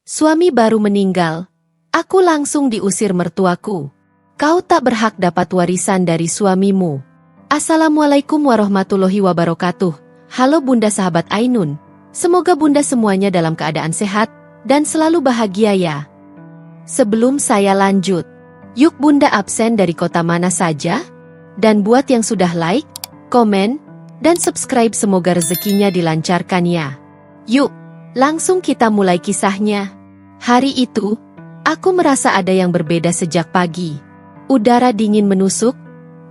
Suami baru meninggal. Aku langsung diusir mertuaku. Kau tak berhak dapat warisan dari suamimu. Assalamualaikum warahmatullahi wabarakatuh. Halo Bunda sahabat Ainun. Semoga Bunda semuanya dalam keadaan sehat dan selalu bahagia ya. Sebelum saya lanjut, yuk Bunda absen dari kota mana saja? Dan buat yang sudah like, komen, dan subscribe semoga rezekinya dilancarkan ya. Yuk, langsung kita mulai kisahnya. Hari itu, aku merasa ada yang berbeda sejak pagi. Udara dingin menusuk,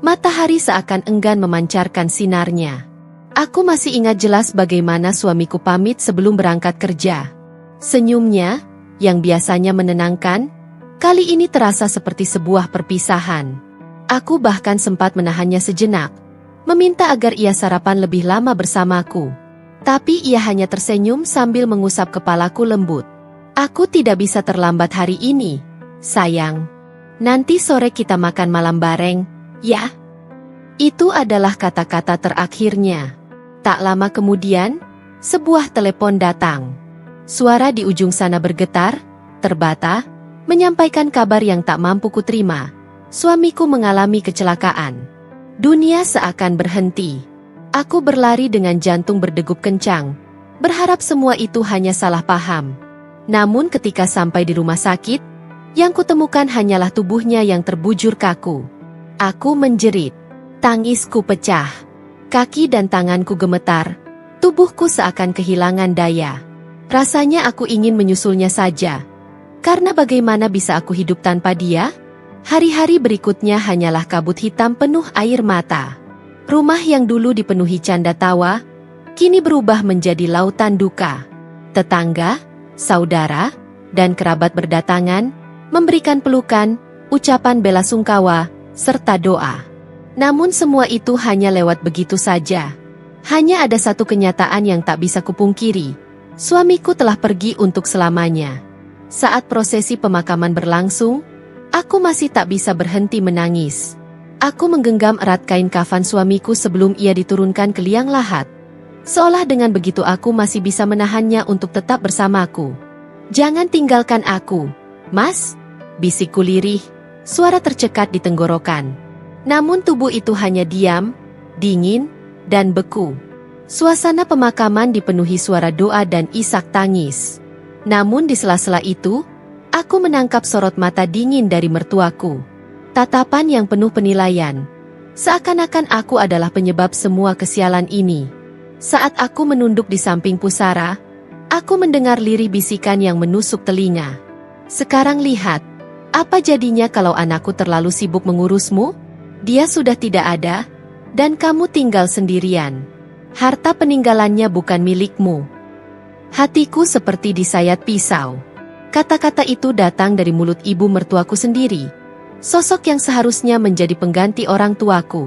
matahari seakan enggan memancarkan sinarnya. Aku masih ingat jelas bagaimana suamiku pamit sebelum berangkat kerja. Senyumnya, yang biasanya menenangkan, kali ini terasa seperti sebuah perpisahan. Aku bahkan sempat menahannya sejenak, meminta agar ia sarapan lebih lama bersamaku. Tapi ia hanya tersenyum sambil mengusap kepalaku lembut. Aku tidak bisa terlambat hari ini, sayang. Nanti sore kita makan malam bareng, ya? Itu adalah kata-kata terakhirnya. Tak lama kemudian, sebuah telepon datang. Suara di ujung sana bergetar, terbata, menyampaikan kabar yang tak mampu kuterima. Suamiku mengalami kecelakaan. Dunia seakan berhenti. Aku berlari dengan jantung berdegup kencang, berharap semua itu hanya salah paham. Namun ketika sampai di rumah sakit, yang kutemukan hanyalah tubuhnya yang terbujur kaku. Aku menjerit. Tangisku pecah. Kaki dan tanganku gemetar. Tubuhku seakan kehilangan daya. Rasanya aku ingin menyusulnya saja. Karena bagaimana bisa aku hidup tanpa dia? Hari-hari berikutnya hanyalah kabut hitam penuh air mata. Rumah yang dulu dipenuhi canda tawa, kini berubah menjadi lautan duka. Tetangga, saudara, dan kerabat berdatangan, memberikan pelukan, ucapan bela sungkawa, serta doa. Namun semua itu hanya lewat begitu saja. Hanya ada satu kenyataan yang tak bisa kupungkiri. Suamiku telah pergi untuk selamanya. Saat prosesi pemakaman berlangsung, aku masih tak bisa berhenti menangis. Aku menggenggam erat kain kafan suamiku sebelum ia diturunkan ke liang lahat. Seolah dengan begitu aku masih bisa menahannya untuk tetap bersamaku. Jangan tinggalkan aku, Mas, bisikku lirih, suara tercekat di tenggorokan. Namun tubuh itu hanya diam, dingin, dan beku. Suasana pemakaman dipenuhi suara doa dan isak tangis. Namun di sela-sela itu, aku menangkap sorot mata dingin dari mertuaku. Tatapan yang penuh penilaian. Seakan-akan aku adalah penyebab semua kesialan ini. Saat aku menunduk di samping pusara, aku mendengar lirih bisikan yang menusuk telinga. Sekarang lihat, apa jadinya kalau anakku terlalu sibuk mengurusmu? Dia sudah tidak ada, dan kamu tinggal sendirian. Harta peninggalannya bukan milikmu. Hatiku seperti disayat pisau. Kata-kata itu datang dari mulut ibu mertuaku sendiri. Sosok yang seharusnya menjadi pengganti orang tuaku.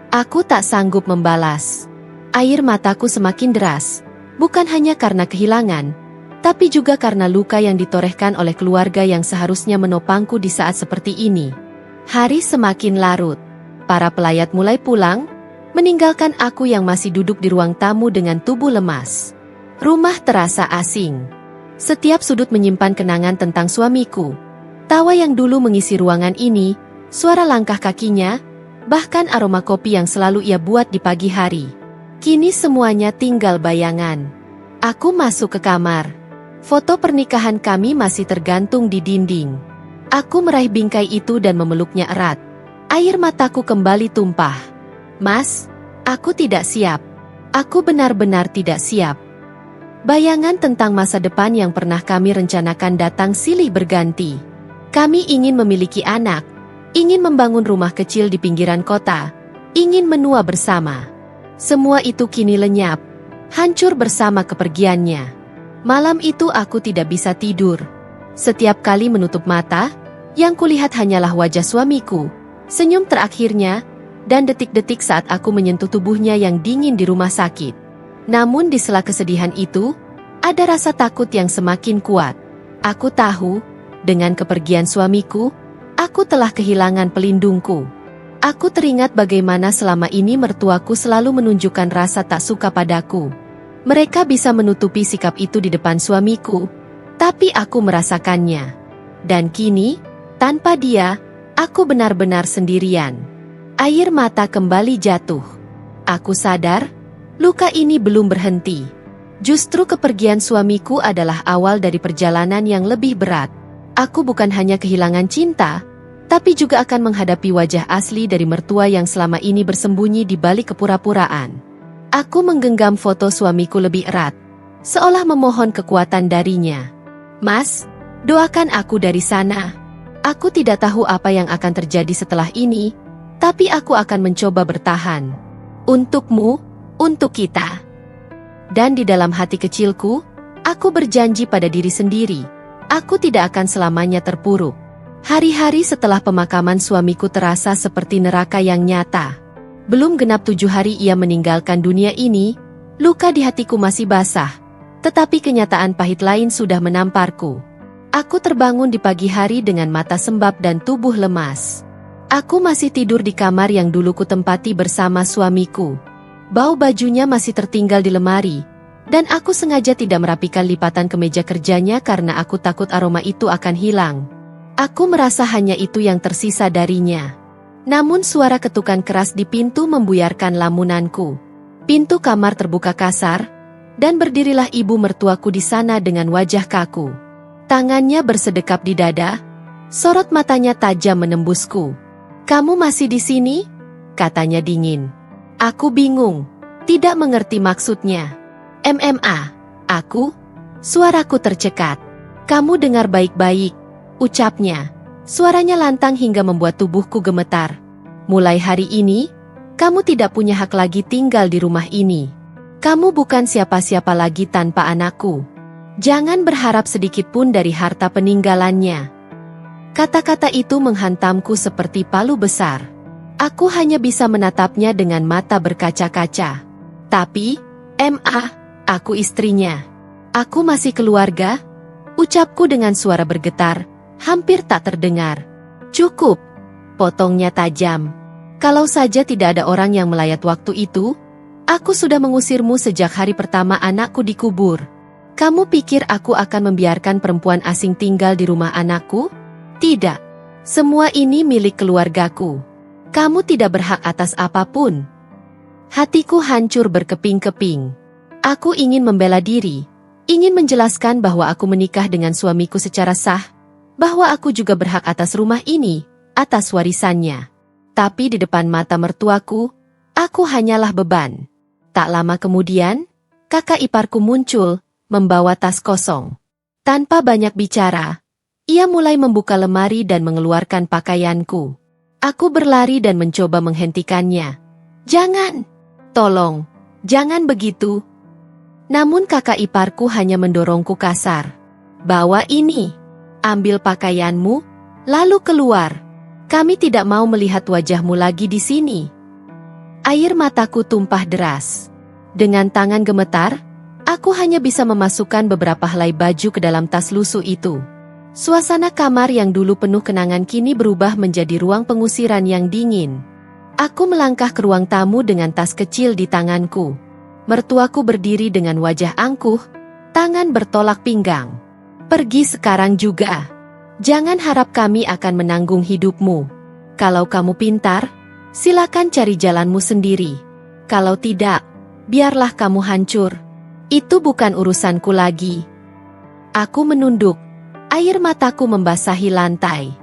Aku tak sanggup membalas. Air mataku semakin deras, bukan hanya karena kehilangan, tapi juga karena luka yang ditorehkan oleh keluarga yang seharusnya menopangku di saat seperti ini. Hari semakin larut. Para pelayat mulai pulang, meninggalkan aku yang masih duduk di ruang tamu dengan tubuh lemas. Rumah terasa asing. Setiap sudut menyimpan kenangan tentang suamiku. Tawa yang dulu mengisi ruangan ini, suara langkah kakinya, bahkan aroma kopi yang selalu ia buat di pagi hari. Kini semuanya tinggal bayangan. Aku masuk ke kamar. Foto pernikahan kami masih tergantung di dinding. Aku meraih bingkai itu dan memeluknya erat. Air mataku kembali tumpah. Mas, aku tidak siap. Aku benar-benar tidak siap. Bayangan tentang masa depan yang pernah kami rencanakan datang silih berganti. Kami ingin memiliki anak, ingin membangun rumah kecil di pinggiran kota, ingin menua bersama. Semua itu kini lenyap, hancur bersama kepergiannya. Malam itu aku tidak bisa tidur. Setiap kali menutup mata, yang kulihat hanyalah wajah suamiku, senyum terakhirnya, dan detik-detik saat aku menyentuh tubuhnya yang dingin di rumah sakit. Namun di sela kesedihan itu, ada rasa takut yang semakin kuat. Aku tahu, dengan kepergian suamiku, aku telah kehilangan pelindungku. Aku teringat bagaimana selama ini mertuaku selalu menunjukkan rasa tak suka padaku. Mereka bisa menutupi sikap itu di depan suamiku, Tapi aku merasakannya. Dan kini, tanpa dia, aku benar-benar sendirian. Air mata kembali jatuh. Aku sadar, luka ini belum berhenti. Justru kepergian suamiku adalah awal dari perjalanan yang lebih berat. Aku bukan hanya kehilangan cinta, tapi juga akan menghadapi wajah asli dari mertua yang selama ini bersembunyi di balik kepura-puraan. Aku menggenggam foto suamiku lebih erat, seolah memohon kekuatan darinya. Mas, doakan aku dari sana. Aku tidak tahu apa yang akan terjadi setelah ini, tapi aku akan mencoba bertahan. Untukmu, untuk kita. Dan di dalam hati kecilku, aku berjanji pada diri sendiri, aku tidak akan selamanya terpuruk. Hari-hari setelah pemakaman suamiku terasa seperti neraka yang nyata. Belum genap 7 hari ia meninggalkan dunia ini, luka di hatiku masih basah. Tetapi kenyataan pahit lain sudah menamparku. Aku terbangun di pagi hari dengan mata sembab dan tubuh lemas. Aku masih tidur di kamar yang dulu kutempati bersama suamiku. Bau bajunya masih tertinggal di lemari, dan aku sengaja tidak merapikan lipatan kemeja kerjanya karena aku takut aroma itu akan hilang. Aku merasa hanya itu yang tersisa darinya. Namun suara ketukan keras di pintu membuyarkan lamunanku. Pintu kamar terbuka kasar, dan berdirilah ibu mertuaku di sana dengan wajah kaku. Tangannya bersedekap di dada, sorot matanya tajam menembusku. "Kamu masih di sini?" katanya dingin. Aku bingung, tidak mengerti maksudnya. "MMA, aku?" Suaraku tercekat. "Kamu dengar baik-baik," ucapnya. Suaranya lantang hingga membuat tubuhku gemetar. "Mulai hari ini, kamu tidak punya hak lagi tinggal di rumah ini. Kamu bukan siapa-siapa lagi tanpa anakku. Jangan berharap sedikit pun dari harta peninggalannya." Kata-kata itu menghantamku seperti palu besar. Aku hanya bisa menatapnya dengan mata berkaca-kaca. "Tapi, aku istrinya. Aku masih keluarga," ucapku dengan suara bergetar, hampir tak terdengar. "Cukup," potongnya tajam. "Kalau saja tidak ada orang yang melayat waktu itu, aku sudah mengusirmu sejak hari pertama anakku dikubur. Kamu pikir aku akan membiarkan perempuan asing tinggal di rumah anakku? Tidak. Semua ini milik keluargaku. Kamu tidak berhak atas apapun." Hatiku hancur berkeping-keping. Aku ingin membela diri, ingin menjelaskan bahwa aku menikah dengan suamiku secara sah, bahwa aku juga berhak atas rumah ini, atas warisannya. Tapi di depan mata mertuaku, aku hanyalah beban. Tak lama kemudian, kakak iparku muncul, membawa tas kosong. Tanpa banyak bicara, ia mulai membuka lemari dan mengeluarkan pakaianku. Aku berlari dan mencoba menghentikannya. "Jangan! Tolong, jangan begitu!" Namun kakak iparku hanya mendorongku kasar. "Bawa ini. Ambil pakaianmu, lalu keluar. Kami tidak mau melihat wajahmu lagi di sini." Air mataku tumpah deras. Dengan tangan gemetar, aku hanya bisa memasukkan beberapa helai baju ke dalam tas lusuh itu. Suasana kamar yang dulu penuh kenangan kini berubah menjadi ruang pengusiran yang dingin. Aku melangkah ke ruang tamu dengan tas kecil di tanganku. Mertuaku berdiri dengan wajah angkuh, tangan bertolak pinggang. "Pergi sekarang juga. Jangan harap kami akan menanggung hidupmu. Kalau kamu pintar, silakan cari jalanmu sendiri. Kalau tidak, biarlah kamu hancur. Itu bukan urusanku lagi." Aku menunduk. Air mataku membasahi lantai.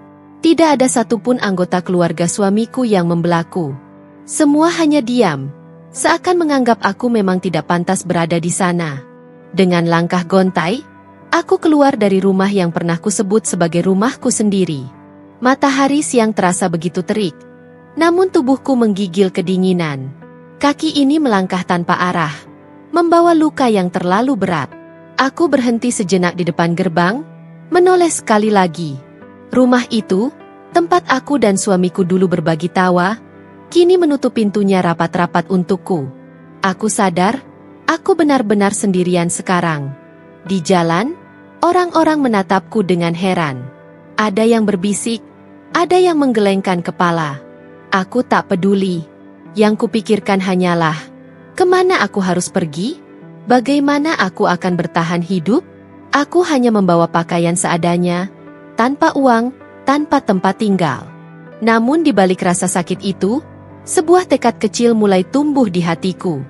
Tidak ada satupun anggota keluarga suamiku yang membelaku. Semua hanya diam, seakan menganggap aku memang tidak pantas berada di sana. Dengan langkah gontai, aku keluar dari rumah yang pernah kusebut sebagai rumahku sendiri. Matahari siang terasa begitu terik, namun tubuhku menggigil kedinginan. Kaki ini melangkah tanpa arah, membawa luka yang terlalu berat. Aku berhenti sejenak di depan gerbang, menoleh sekali lagi. Rumah itu, tempat aku dan suamiku dulu berbagi tawa, kini menutup pintunya rapat-rapat untukku. Aku sadar, aku benar-benar sendirian sekarang. Di jalan, orang-orang menatapku dengan heran. Ada yang berbisik, ada yang menggelengkan kepala. Aku tak peduli. Yang kupikirkan hanyalah, kemana aku harus pergi? Bagaimana aku akan bertahan hidup? Aku hanya membawa pakaian seadanya, tanpa uang, tanpa tempat tinggal. Namun di balik rasa sakit itu, sebuah tekad kecil mulai tumbuh di hatiku.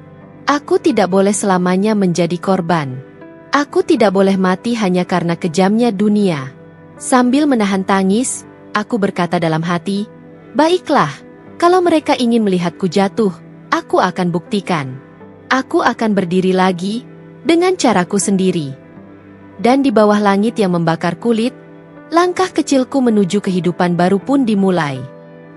Aku tidak boleh selamanya menjadi korban. Aku tidak boleh mati hanya karena kejamnya dunia. Sambil menahan tangis, aku berkata dalam hati, "Baiklah, kalau mereka ingin melihatku jatuh, aku akan buktikan. Aku akan berdiri lagi, dengan caraku sendiri." Dan di bawah langit yang membakar kulit, langkah kecilku menuju kehidupan baru pun dimulai.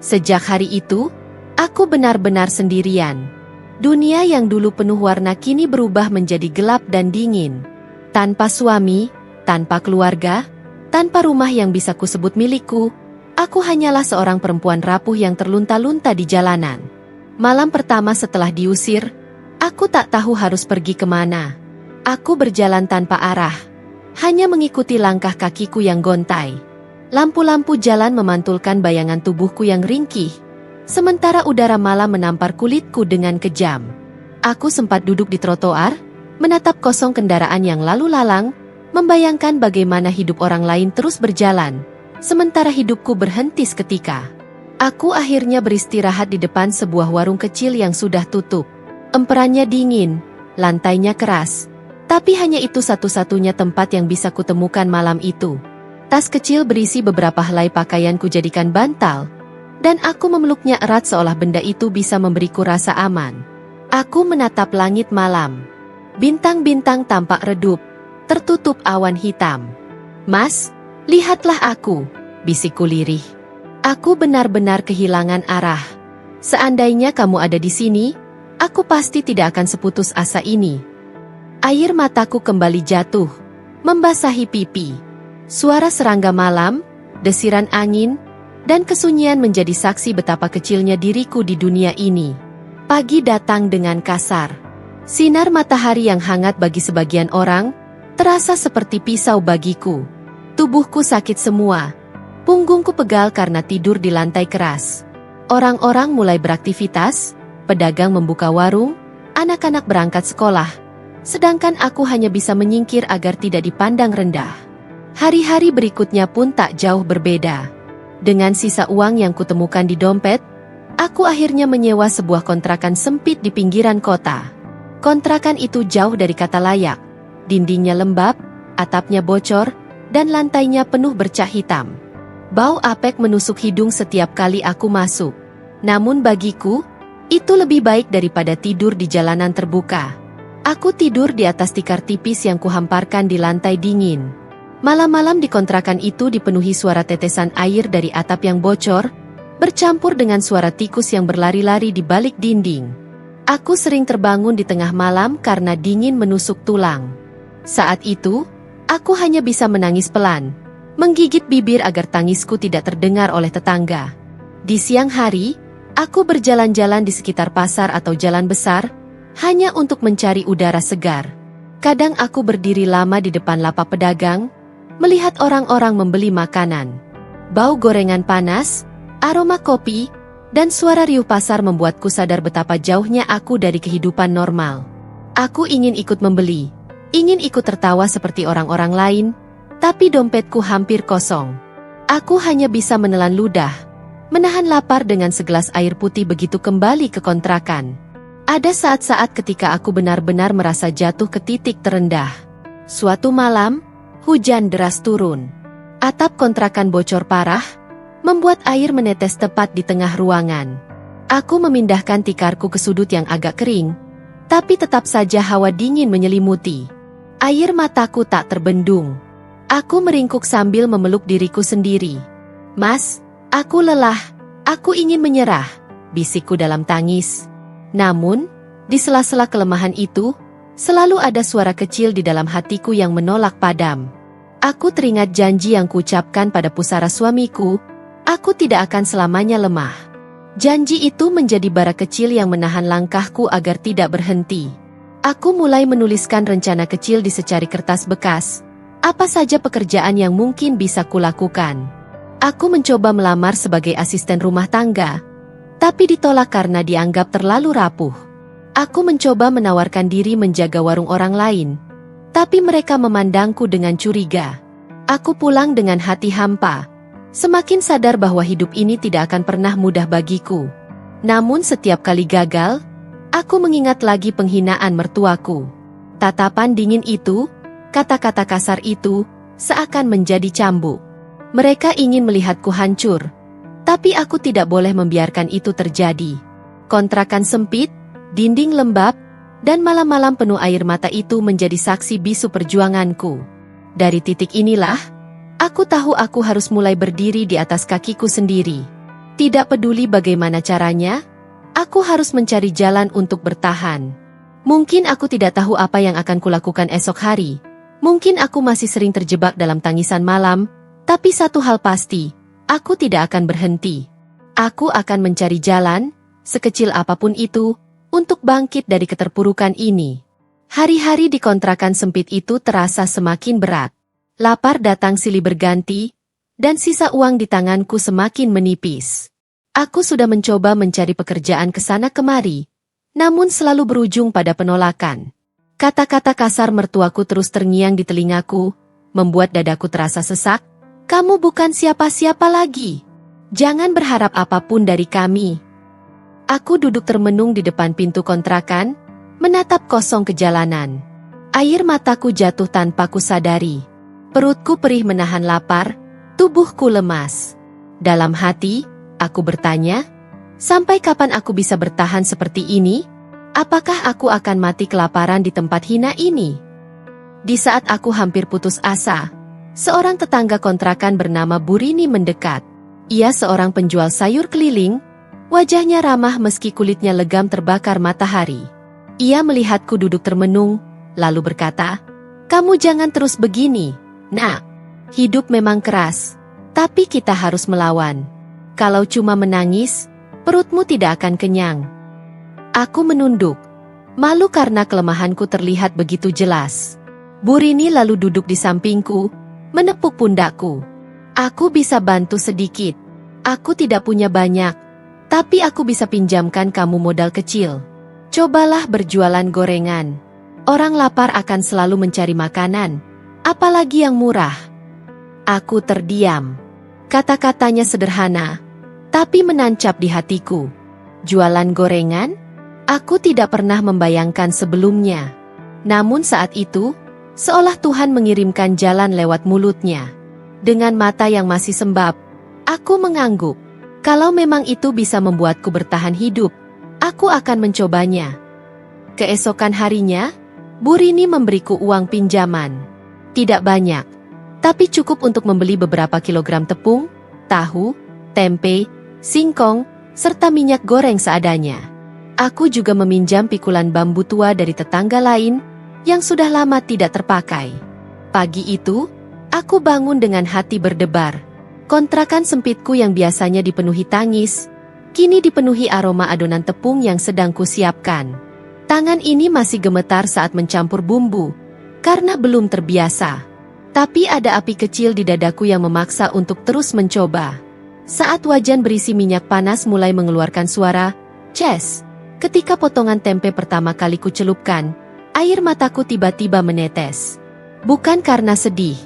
Sejak hari itu, aku benar-benar sendirian. Dunia yang dulu penuh warna kini berubah menjadi gelap dan dingin. Tanpa suami, tanpa keluarga, tanpa rumah yang bisa kusebut milikku, aku hanyalah seorang perempuan rapuh yang terlunta-lunta di jalanan. Malam pertama setelah diusir, aku tak tahu harus pergi kemana. Aku berjalan tanpa arah, hanya mengikuti langkah kakiku yang gontai. Lampu-lampu jalan memantulkan bayangan tubuhku yang ringkih, sementara udara malam menampar kulitku dengan kejam. Aku sempat duduk di trotoar, menatap kosong kendaraan yang lalu lalang, membayangkan bagaimana hidup orang lain terus berjalan, sementara hidupku berhenti seketika. Aku akhirnya beristirahat di depan sebuah warung kecil yang sudah tutup. Emperannya dingin, lantainya keras, tapi hanya itu satu-satunya tempat yang bisa kutemukan malam itu. Tas kecil berisi beberapa helai pakaian kujadikan bantal, dan aku memeluknya erat seolah benda itu bisa memberiku rasa aman. Aku menatap langit malam. Bintang-bintang tampak redup, tertutup awan hitam. "Mas, lihatlah aku," bisikku lirih. Aku benar-benar kehilangan arah. Seandainya kamu ada di sini, aku pasti tidak akan seputus asa ini. Air mataku kembali jatuh, membasahi pipi. Suara serangga malam, desiran angin, dan kesunyian menjadi saksi betapa kecilnya diriku di dunia ini. Pagi datang dengan kasar. Sinar matahari yang hangat bagi sebagian orang, terasa seperti pisau bagiku. Tubuhku sakit semua. Punggungku pegal karena tidur di lantai keras. Orang-orang mulai beraktivitas, pedagang membuka warung, anak-anak berangkat sekolah. Sedangkan aku hanya bisa menyingkir agar tidak dipandang rendah. Hari-hari berikutnya pun tak jauh berbeda. Dengan sisa uang yang kutemukan di dompet, aku akhirnya menyewa sebuah kontrakan sempit di pinggiran kota. Kontrakan itu jauh dari kata layak. Dindingnya lembab, atapnya bocor, dan lantainya penuh bercak hitam. Bau apek menusuk hidung setiap kali aku masuk. Namun bagiku, itu lebih baik daripada tidur di jalanan terbuka. Aku tidur di atas tikar tipis yang kuhamparkan di lantai dingin. Malam-malam di kontrakan itu dipenuhi suara tetesan air dari atap yang bocor, bercampur dengan suara tikus yang berlari-lari di balik dinding. Aku sering terbangun di tengah malam karena dingin menusuk tulang. Saat itu, aku hanya bisa menangis pelan, menggigit bibir agar tangisku tidak terdengar oleh tetangga. Di siang hari, aku berjalan-jalan di sekitar pasar atau jalan besar, hanya untuk mencari udara segar. Kadang aku berdiri lama di depan lapak pedagang, melihat orang-orang membeli makanan. Bau gorengan panas, aroma kopi, dan suara riuh pasar membuatku sadar betapa jauhnya aku dari kehidupan normal. Aku ingin ikut membeli, ingin ikut tertawa seperti orang-orang lain, tapi dompetku hampir kosong. Aku hanya bisa menelan ludah, menahan lapar dengan segelas air putih begitu kembali ke kontrakan. Ada saat-saat ketika aku benar-benar merasa jatuh ke titik terendah. Suatu malam, hujan deras turun. Atap kontrakan bocor parah, membuat air menetes tepat di tengah ruangan. Aku memindahkan tikarku ke sudut yang agak kering, tapi tetap saja hawa dingin menyelimuti. Air mataku tak terbendung. Aku meringkuk sambil memeluk diriku sendiri. "Mas, aku lelah, aku ingin menyerah," bisikku dalam tangis. Namun, di sela-sela kelemahan itu, selalu ada suara kecil di dalam hatiku yang menolak padam. Aku teringat janji yang kuucapkan pada pusara suamiku, aku tidak akan selamanya lemah. Janji itu menjadi bara kecil yang menahan langkahku agar tidak berhenti. Aku mulai menuliskan rencana kecil di secari kertas bekas, apa saja pekerjaan yang mungkin bisa kulakukan. Aku mencoba melamar sebagai asisten rumah tangga, tapi ditolak karena dianggap terlalu rapuh. Aku mencoba menawarkan diri menjaga warung orang lain, Tapi mereka memandangku dengan curiga. Aku pulang dengan hati hampa. Semakin sadar bahwa hidup ini tidak akan pernah mudah bagiku. Namun setiap kali gagal, aku mengingat lagi penghinaan mertuaku. Tatapan dingin itu, kata-kata kasar itu, seakan menjadi cambuk. Mereka ingin melihatku hancur. Tapi aku tidak boleh membiarkan itu terjadi. Kontrakan sempit, dinding lembab, dan malam-malam penuh air mata itu menjadi saksi bisu perjuanganku. Dari titik inilah, aku tahu aku harus mulai berdiri di atas kakiku sendiri. Tidak peduli bagaimana caranya, aku harus mencari jalan untuk bertahan. Mungkin aku tidak tahu apa yang akan kulakukan esok hari. Mungkin aku masih sering terjebak dalam tangisan malam, tapi satu hal pasti, aku tidak akan berhenti. Aku akan mencari jalan, sekecil apapun itu, untuk bangkit dari keterpurukan ini. Hari-hari di kontrakan sempit itu terasa semakin berat. Lapar datang silih berganti, dan sisa uang di tanganku semakin menipis. Aku sudah mencoba mencari pekerjaan ke sana kemari, namun selalu berujung pada penolakan. Kata-kata kasar mertuaku terus terngiang di telingaku, membuat dadaku terasa sesak. Kamu bukan siapa-siapa lagi. Jangan berharap apapun dari kami. Aku duduk termenung di depan pintu kontrakan, menatap kosong ke jalanan. Air mataku jatuh tanpa kusadari. Perutku perih menahan lapar, tubuhku lemas. Dalam hati, aku bertanya, sampai kapan aku bisa bertahan seperti ini? Apakah aku akan mati kelaparan di tempat hina ini? Di saat aku hampir putus asa, seorang tetangga kontrakan bernama Burini mendekat. Ia seorang penjual sayur keliling, wajahnya ramah meski kulitnya legam terbakar matahari. Ia melihatku duduk termenung, lalu berkata, "Kamu jangan terus begini, nak. Hidup memang keras, tapi kita harus melawan. Kalau cuma menangis, perutmu tidak akan kenyang." Aku menunduk, malu karena kelemahanku terlihat begitu jelas. Burini lalu duduk di sampingku, menepuk pundakku. Aku bisa bantu sedikit. Aku tidak punya banyak, tapi aku bisa pinjamkan kamu modal kecil. Cobalah berjualan gorengan. Orang lapar akan selalu mencari makanan, apalagi yang murah. Aku terdiam. Kata-katanya sederhana, tapi menancap di hatiku. Jualan gorengan? Aku tidak pernah membayangkan sebelumnya. Namun saat itu, seolah Tuhan mengirimkan jalan lewat mulutnya. Dengan mata yang masih sembab, aku mengangguk. Kalau memang itu bisa membuatku bertahan hidup, aku akan mencobanya. Keesokan harinya, Burini memberiku uang pinjaman. Tidak banyak, tapi cukup untuk membeli beberapa kilogram tepung, tahu, tempe, singkong, serta minyak goreng seadanya. Aku juga meminjam pikulan bambu tua dari tetangga lain yang sudah lama tidak terpakai. Pagi itu, aku bangun dengan hati berdebar. Kontrakan sempitku yang biasanya dipenuhi tangis, kini dipenuhi aroma adonan tepung yang sedang kusiapkan. Tangan ini masih gemetar saat mencampur bumbu, karena belum terbiasa. Tapi ada api kecil di dadaku yang memaksa untuk terus mencoba. Saat wajan berisi minyak panas mulai mengeluarkan suara, ces, ketika potongan tempe pertama kali kucelupkan, air mataku tiba-tiba menetes. Bukan karena sedih,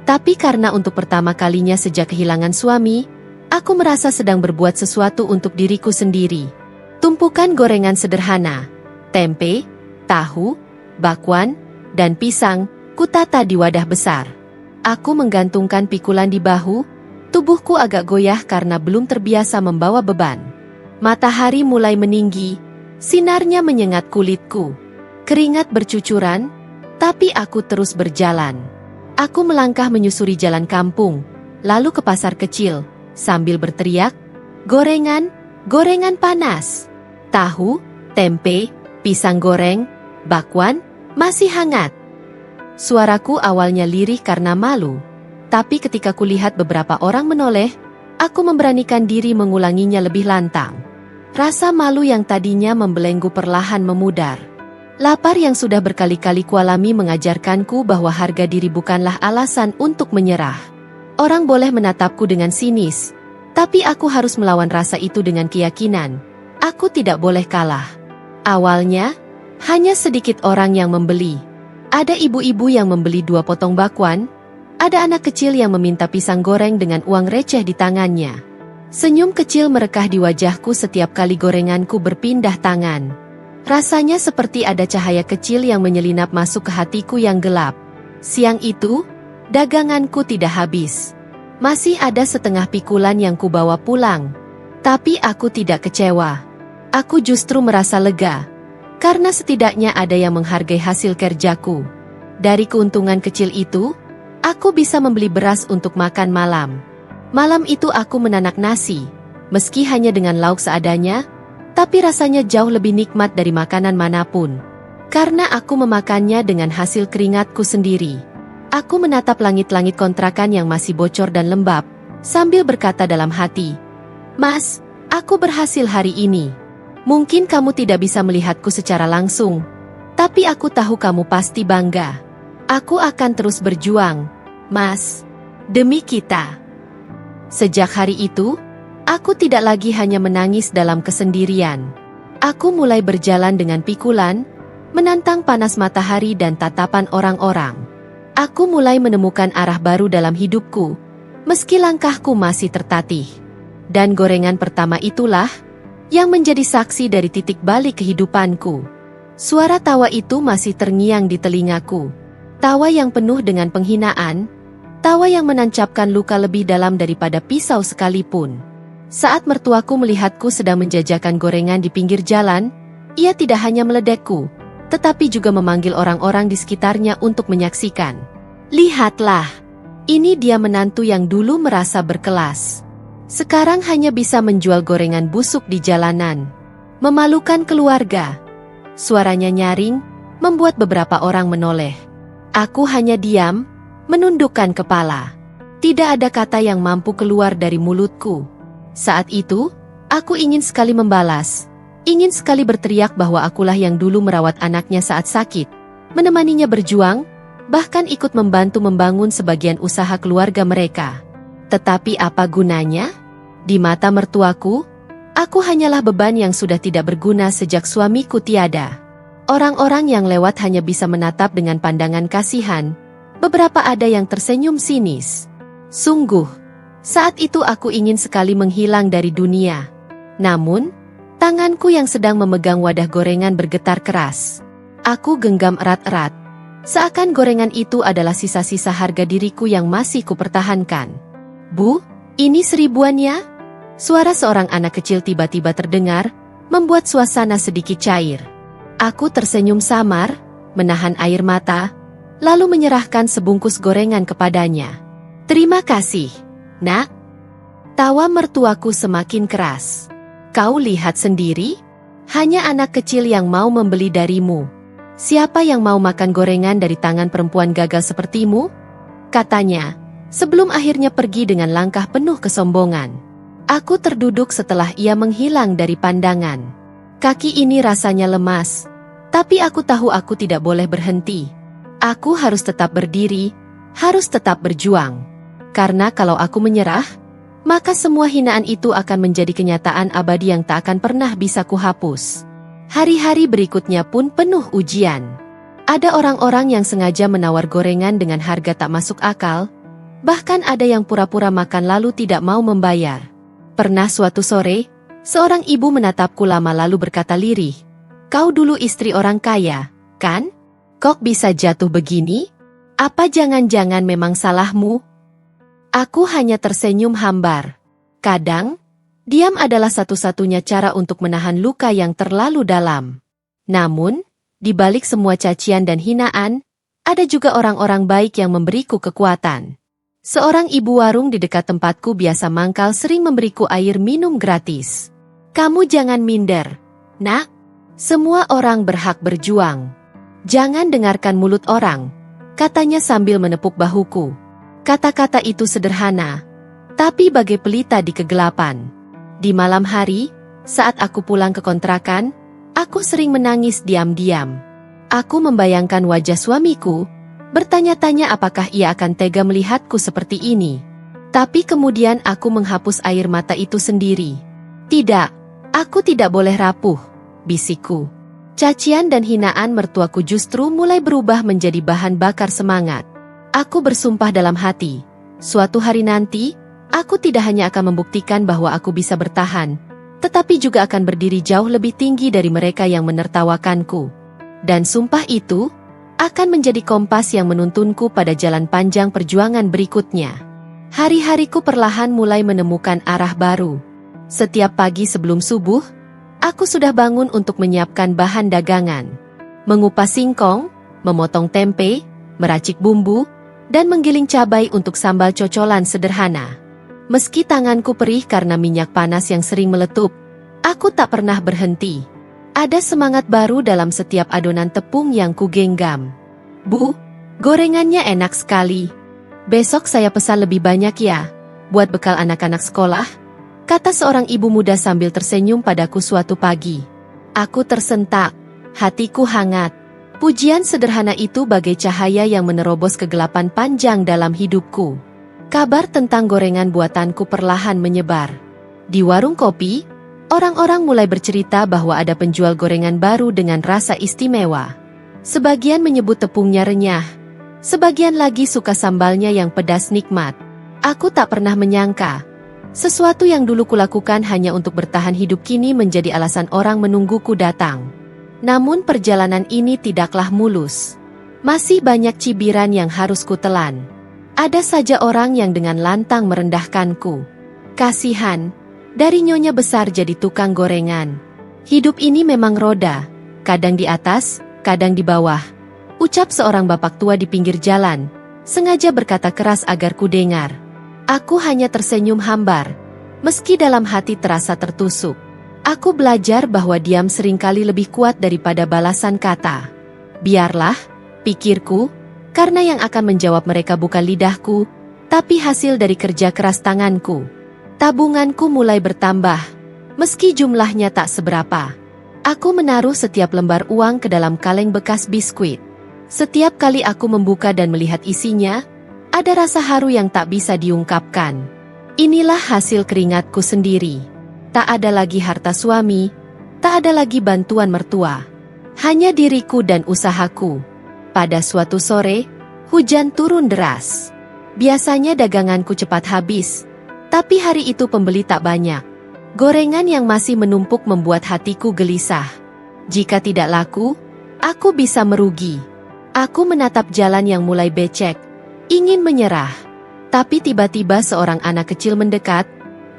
tapi karena untuk pertama kalinya sejak kehilangan suami, aku merasa sedang berbuat sesuatu untuk diriku sendiri. Tumpukan gorengan sederhana, tempe, tahu, bakwan, dan pisang, kutata di wadah besar. Aku menggantungkan pikulan di bahu, tubuhku agak goyah karena belum terbiasa membawa beban. Matahari mulai meninggi, sinarnya menyengat kulitku. Keringat bercucuran, tapi aku terus berjalan. Aku melangkah menyusuri jalan kampung, lalu ke pasar kecil, sambil berteriak, "Gorengan, gorengan panas! Tahu, tempe, pisang goreng, bakwan, masih hangat." Suaraku awalnya lirih karena malu, tapi ketika kulihat beberapa orang menoleh, aku memberanikan diri mengulanginya lebih lantang. Rasa malu yang tadinya membelenggu perlahan memudar. Lapar yang sudah berkali-kali kualami mengajarkanku bahwa harga diri bukanlah alasan untuk menyerah. Orang boleh menatapku dengan sinis, tapi aku harus melawan rasa itu dengan keyakinan. Aku tidak boleh kalah. Awalnya, hanya sedikit orang yang membeli. Ada ibu-ibu yang membeli 2 potong bakwan, ada anak kecil yang meminta pisang goreng dengan uang receh di tangannya. Senyum kecil merekah di wajahku setiap kali gorenganku berpindah tangan. Rasanya seperti ada cahaya kecil yang menyelinap masuk ke hatiku yang gelap. Siang itu, daganganku tidak habis. Masih ada setengah pikulan yang kubawa pulang. Tapi aku tidak kecewa. Aku justru merasa lega. Karena setidaknya ada yang menghargai hasil kerjaku. Dari keuntungan kecil itu, aku bisa membeli beras untuk makan malam. Malam itu aku menanak nasi, meski hanya dengan lauk seadanya, tapi rasanya jauh lebih nikmat dari makanan manapun. Karena aku memakannya dengan hasil keringatku sendiri. Aku menatap langit-langit kontrakan yang masih bocor dan lembab, sambil berkata dalam hati, "Mas, aku berhasil hari ini. Mungkin kamu tidak bisa melihatku secara langsung, tapi aku tahu kamu pasti bangga. Aku akan terus berjuang, Mas, demi kita." Sejak hari itu, aku tidak lagi hanya menangis dalam kesendirian. Aku mulai berjalan dengan pikulan, menantang panas matahari dan tatapan orang-orang. Aku mulai menemukan arah baru dalam hidupku, meski langkahku masih tertatih. Dan gorengan pertama itulah yang menjadi saksi dari titik balik kehidupanku. Suara tawa itu masih terngiang di telingaku. Tawa yang penuh dengan penghinaan, tawa yang menancapkan luka lebih dalam daripada pisau sekalipun. Saat mertuaku melihatku sedang menjajakan gorengan di pinggir jalan, ia tidak hanya meledekku, tetapi juga memanggil orang-orang di sekitarnya untuk menyaksikan. "Lihatlah, ini dia menantu yang dulu merasa berkelas. Sekarang hanya bisa menjual gorengan busuk di jalanan. Memalukan keluarga." Suaranya nyaring, membuat beberapa orang menoleh. Aku hanya diam, menundukkan kepala. Tidak ada kata yang mampu keluar dari mulutku. Saat itu, aku ingin sekali membalas. Ingin sekali berteriak bahwa akulah yang dulu merawat anaknya saat sakit, menemaninya berjuang, bahkan ikut membantu membangun sebagian usaha keluarga mereka. Tetapi apa gunanya? Di mata mertuaku, aku hanyalah beban yang sudah tidak berguna sejak suamiku tiada. Orang-orang yang lewat hanya bisa menatap dengan pandangan kasihan. Beberapa ada yang tersenyum sinis. Sungguh, saat itu aku ingin sekali menghilang dari dunia. Namun, tanganku yang sedang memegang wadah gorengan bergetar keras. Aku genggam erat-erat. Seakan gorengan itu adalah sisa-sisa harga diriku yang masih kupertahankan. "Bu, ini seribuannya?" Suara seorang anak kecil tiba-tiba terdengar, membuat suasana sedikit cair. Aku tersenyum samar, menahan air mata, lalu menyerahkan sebungkus gorengan kepadanya. "Terima kasih, Nak." Tawa mertuaku semakin keras. "Kau lihat sendiri? Hanya anak kecil yang mau membeli darimu. Siapa yang mau makan gorengan dari tangan perempuan gagal sepertimu?" Katanya, sebelum akhirnya pergi dengan langkah penuh kesombongan. Aku terduduk setelah ia menghilang dari pandangan. Kaki ini rasanya lemas, tapi aku tahu aku tidak boleh berhenti. Aku harus tetap berdiri, harus tetap berjuang. Karena kalau aku menyerah, maka semua hinaan itu akan menjadi kenyataan abadi yang tak akan pernah bisa kuhapus. Hari-hari berikutnya pun penuh ujian. Ada orang-orang yang sengaja menawar gorengan dengan harga tak masuk akal, bahkan ada yang pura-pura makan lalu tidak mau membayar. Pernah suatu sore, seorang ibu menatapku lama lalu berkata lirih, "Kau dulu istri orang kaya, kan? Kok bisa jatuh begini? Apa jangan-jangan memang salahmu?" Aku hanya tersenyum hambar. Kadang, diam adalah satu-satunya cara untuk menahan luka yang terlalu dalam. Namun, di balik semua cacian dan hinaan, ada juga orang-orang baik yang memberiku kekuatan. Seorang ibu warung di dekat tempatku biasa mangkal sering memberiku air minum gratis. "Kamu jangan minder, Nak. Semua orang berhak berjuang. Jangan dengarkan mulut orang," katanya sambil menepuk bahuku. Kata-kata itu sederhana, tapi bagai pelita di kegelapan. Di malam hari, saat aku pulang ke kontrakan, aku sering menangis diam-diam. Aku membayangkan wajah suamiku, bertanya-tanya apakah ia akan tega melihatku seperti ini. Tapi kemudian aku menghapus air mata itu sendiri. "Tidak, aku tidak boleh rapuh," bisikku. Cacian dan hinaan mertuaku justru mulai berubah menjadi bahan bakar semangat. Aku bersumpah dalam hati, suatu hari nanti, aku tidak hanya akan membuktikan bahwa aku bisa bertahan, tetapi juga akan berdiri jauh lebih tinggi dari mereka yang menertawakanku. Dan sumpah itu akan menjadi kompas yang menuntunku pada jalan panjang perjuangan berikutnya. Hari-hariku perlahan mulai menemukan arah baru. Setiap pagi sebelum subuh, aku sudah bangun untuk menyiapkan bahan dagangan. Mengupas singkong, memotong tempe, meracik bumbu, dan menggiling cabai untuk sambal cocolan sederhana. Meski tanganku perih karena minyak panas yang sering meletup, aku tak pernah berhenti. Ada semangat baru dalam setiap adonan tepung yang kugenggam. Bu, gorengannya enak sekali. Besok saya pesan lebih banyak ya, buat bekal anak-anak sekolah, kata seorang ibu muda sambil tersenyum padaku suatu pagi. Aku tersentak, hatiku hangat. Pujian sederhana itu bagai cahaya yang menerobos kegelapan panjang dalam hidupku. Kabar tentang gorengan buatanku perlahan menyebar. Di warung kopi, orang-orang mulai bercerita bahwa ada penjual gorengan baru dengan rasa istimewa. Sebagian menyebut tepungnya renyah, sebagian lagi suka sambalnya yang pedas nikmat. Aku tak pernah menyangka, sesuatu yang dulu kulakukan hanya untuk bertahan hidup kini menjadi alasan orang menungguku datang. Namun perjalanan ini tidaklah mulus. Masih banyak cibiran yang harus kutelan. Ada saja orang yang dengan lantang merendahkanku. Kasihan, dari nyonya besar jadi tukang gorengan. Hidup ini memang roda, kadang di atas, kadang di bawah. Ucap seorang bapak tua di pinggir jalan, sengaja berkata keras agar ku dengar. Aku hanya tersenyum hambar, meski dalam hati terasa tertusuk. Aku belajar bahwa diam seringkali lebih kuat daripada balasan kata. Biarlah, pikirku, karena yang akan menjawab mereka bukan lidahku, tapi hasil dari kerja keras tanganku. Tabunganku mulai bertambah, meski jumlahnya tak seberapa. Aku menaruh setiap lembar uang ke dalam kaleng bekas biskuit. Setiap kali aku membuka dan melihat isinya, ada rasa haru yang tak bisa diungkapkan. Inilah hasil keringatku sendiri. Tak ada lagi harta suami, tak ada lagi bantuan mertua. Hanya diriku dan usahaku. Pada suatu sore, hujan turun deras. Biasanya daganganku cepat habis, tapi hari itu pembeli tak banyak. Gorengan yang masih menumpuk membuat hatiku gelisah. Jika tidak laku, aku bisa merugi. Aku menatap jalan yang mulai becek, ingin menyerah. Tapi tiba-tiba seorang anak kecil mendekat,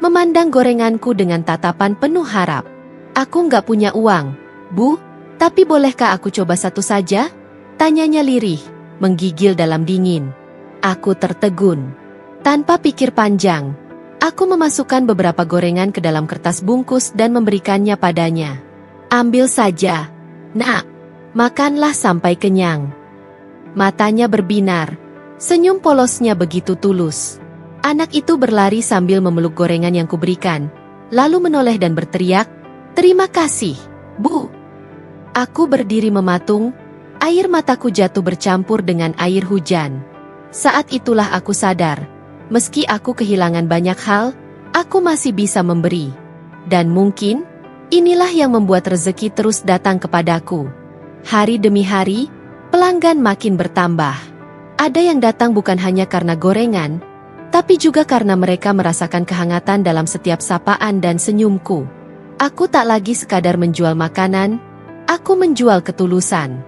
memandang gorenganku dengan tatapan penuh harap. Aku nggak punya uang, Bu, tapi bolehkah aku coba satu saja? Tanyanya lirih, menggigil dalam dingin. Aku tertegun. Tanpa pikir panjang, aku memasukkan beberapa gorengan ke dalam kertas bungkus dan memberikannya padanya. Ambil saja, Nak. Makanlah sampai kenyang. Matanya berbinar, senyum polosnya begitu tulus. Anak itu berlari sambil memeluk gorengan yang kuberikan, lalu menoleh dan berteriak, "Terima kasih, Bu." Aku berdiri mematung, air mataku jatuh bercampur dengan air hujan. Saat itulah aku sadar, meski aku kehilangan banyak hal, aku masih bisa memberi. Dan mungkin, inilah yang membuat rezeki terus datang kepadaku. Hari demi hari, pelanggan makin bertambah. Ada yang datang bukan hanya karena gorengan, tapi juga karena mereka merasakan kehangatan dalam setiap sapaan dan senyumku. Aku tak lagi sekadar menjual makanan, aku menjual ketulusan.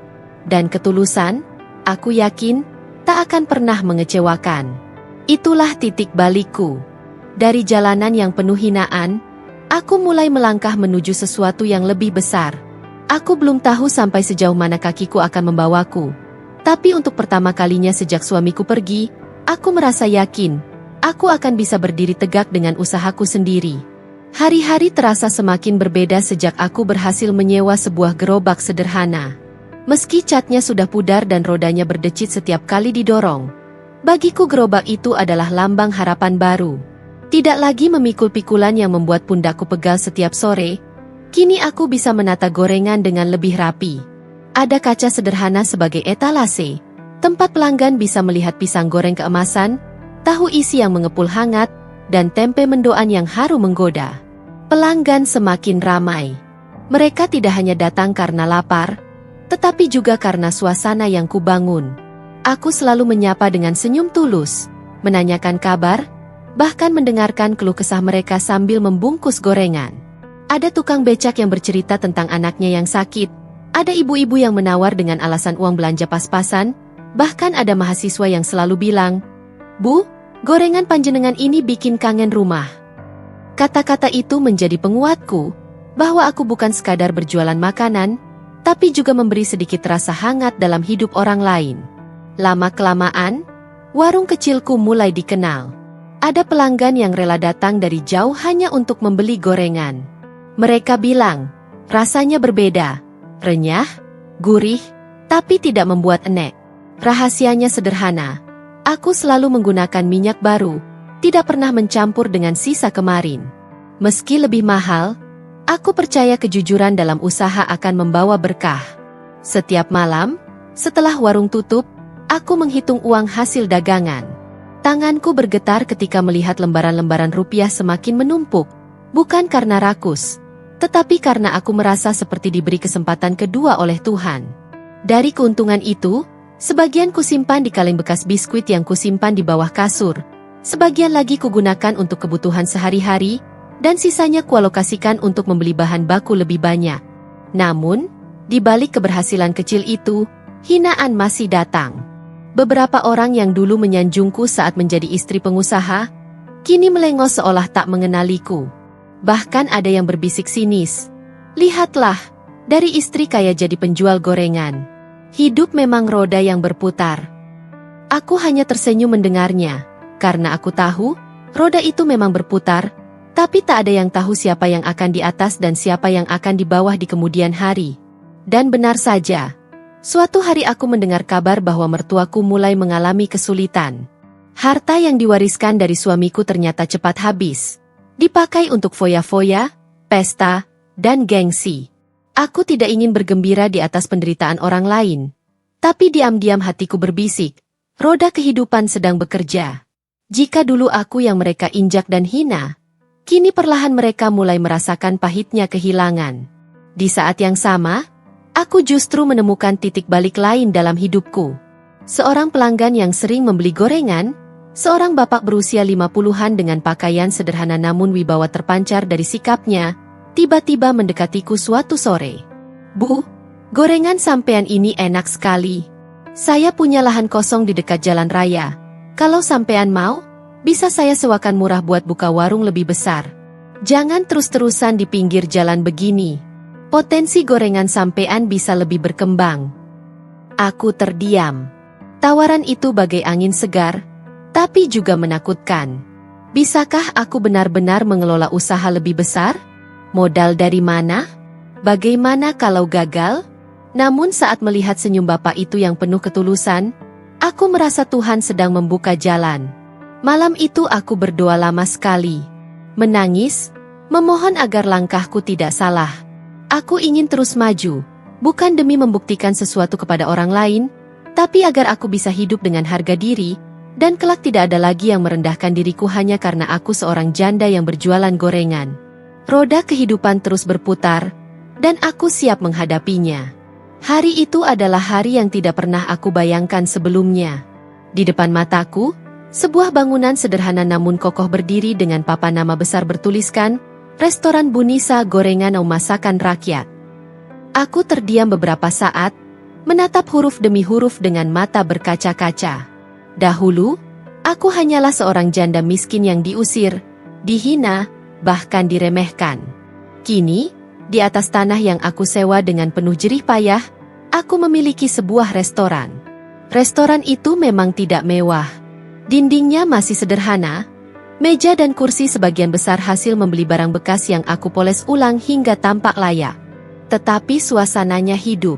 Dan ketulusan, aku yakin, tak akan pernah mengecewakan. Itulah titik balikku. Dari jalanan yang penuh hinaan, aku mulai melangkah menuju sesuatu yang lebih besar. Aku belum tahu sampai sejauh mana kakiku akan membawaku. Tapi untuk pertama kalinya sejak suamiku pergi, aku merasa yakin, aku akan bisa berdiri tegak dengan usahaku sendiri. Hari-hari terasa semakin berbeda sejak aku berhasil menyewa sebuah gerobak sederhana. Meski catnya sudah pudar dan rodanya berdecit setiap kali didorong, bagiku gerobak itu adalah lambang harapan baru. Tidak lagi memikul pikulan yang membuat pundakku pegal setiap sore, kini aku bisa menata gorengan dengan lebih rapi. Ada kaca sederhana sebagai etalase, tempat pelanggan bisa melihat pisang goreng keemasan, tahu isi yang mengepul hangat, dan tempe mendoan yang harum menggoda. Pelanggan semakin ramai. Mereka tidak hanya datang karena lapar, tetapi juga karena suasana yang kubangun. Aku selalu menyapa dengan senyum tulus, menanyakan kabar, bahkan mendengarkan keluh kesah mereka sambil membungkus gorengan. Ada tukang becak yang bercerita tentang anaknya yang sakit, ada ibu-ibu yang menawar dengan alasan uang belanja pas-pasan, bahkan ada mahasiswa yang selalu bilang, "Bu, gorengan panjenengan ini bikin kangen rumah." Kata-kata itu menjadi penguatku, bahwa aku bukan sekadar berjualan makanan, tapi juga memberi sedikit rasa hangat dalam hidup orang lain. Lama-kelamaan, warung kecilku mulai dikenal. Ada pelanggan yang rela datang dari jauh hanya untuk membeli gorengan. Mereka bilang, rasanya berbeda, renyah, gurih, tapi tidak membuat enek. Rahasianya sederhana, aku selalu menggunakan minyak baru, tidak pernah mencampur dengan sisa kemarin. Meski lebih mahal, aku percaya kejujuran dalam usaha akan membawa berkah. Setiap malam, setelah warung tutup, aku menghitung uang hasil dagangan. Tanganku bergetar ketika melihat lembaran-lembaran rupiah semakin menumpuk, bukan karena rakus, tetapi karena aku merasa seperti diberi kesempatan kedua oleh Tuhan. Dari keuntungan itu, sebagian kusimpan di kaleng bekas biskuit yang kusimpan di bawah kasur, sebagian lagi kugunakan untuk kebutuhan sehari-hari, dan sisanya kualokasikan untuk membeli bahan baku lebih banyak. Namun, di balik keberhasilan kecil itu, hinaan masih datang. Beberapa orang yang dulu menyanjungku saat menjadi istri pengusaha, kini melengos seolah tak mengenaliku. Bahkan ada yang berbisik sinis, "Lihatlah, dari istri kaya jadi penjual gorengan. Hidup memang roda yang berputar." Aku hanya tersenyum mendengarnya, karena aku tahu, roda itu memang berputar, tapi tak ada yang tahu siapa yang akan di atas dan siapa yang akan di bawah di kemudian hari. Dan benar saja, suatu hari aku mendengar kabar bahwa mertuaku mulai mengalami kesulitan. Harta yang diwariskan dari suamiku ternyata cepat habis, dipakai untuk foya-foya, pesta, dan gengsi. Aku tidak ingin bergembira di atas penderitaan orang lain, tapi diam-diam hatiku berbisik, roda kehidupan sedang bekerja. Jika dulu aku yang mereka injak dan hina, kini perlahan mereka mulai merasakan pahitnya kehilangan. Di saat yang sama, aku justru menemukan titik balik lain dalam hidupku. Seorang pelanggan yang sering membeli gorengan, seorang bapak berusia 50-an dengan pakaian sederhana namun wibawa terpancar dari sikapnya, tiba-tiba mendekatiku suatu sore. "Bu, gorengan sampean ini enak sekali. Saya punya lahan kosong di dekat jalan raya. Kalau sampean mau, bisa saya sewakan murah buat buka warung lebih besar. Jangan terus-terusan di pinggir jalan begini. Potensi gorengan sampean bisa lebih berkembang." Aku terdiam. Tawaran itu bagai angin segar, tapi juga menakutkan. Bisakah aku benar-benar mengelola usaha lebih besar? Modal dari mana? Bagaimana kalau gagal? Namun saat melihat senyum bapak itu yang penuh ketulusan, aku merasa Tuhan sedang membuka jalan. Malam itu aku berdoa lama sekali. Menangis, memohon agar langkahku tidak salah. Aku ingin terus maju, bukan demi membuktikan sesuatu kepada orang lain, tapi agar aku bisa hidup dengan harga diri, dan kelak tidak ada lagi yang merendahkan diriku hanya karena aku seorang janda yang berjualan gorengan. Roda kehidupan terus berputar, dan aku siap menghadapinya. Hari itu adalah hari yang tidak pernah aku bayangkan sebelumnya. Di depan mataku, sebuah bangunan sederhana namun kokoh berdiri dengan papan nama besar bertuliskan, Restoran Bunisa Gorengan Masakan Rakyat. Aku terdiam beberapa saat, menatap huruf demi huruf dengan mata berkaca-kaca. Dahulu, aku hanyalah seorang janda miskin yang diusir, dihina, bahkan diremehkan. Kini, di atas tanah yang aku sewa dengan penuh jerih payah, aku memiliki sebuah restoran. Restoran itu memang tidak mewah. Dindingnya masih sederhana, meja dan kursi sebagian besar hasil membeli barang bekas yang aku poles ulang hingga tampak layak. Tetapi suasananya hidup.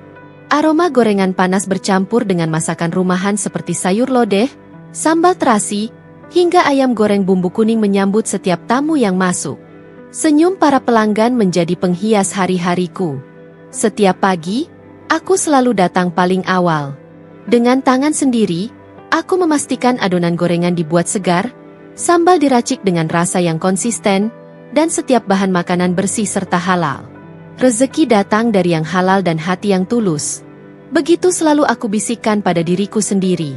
Aroma gorengan panas bercampur dengan masakan rumahan seperti sayur lodeh, sambal terasi, hingga ayam goreng bumbu kuning menyambut setiap tamu yang masuk. Senyum para pelanggan menjadi penghias hari-hariku. Setiap pagi, aku selalu datang paling awal. Dengan tangan sendiri, aku memastikan adonan gorengan dibuat segar, sambal diracik dengan rasa yang konsisten, dan setiap bahan makanan bersih serta halal. Rezeki datang dari yang halal dan hati yang tulus. Begitu selalu aku bisikkan pada diriku sendiri.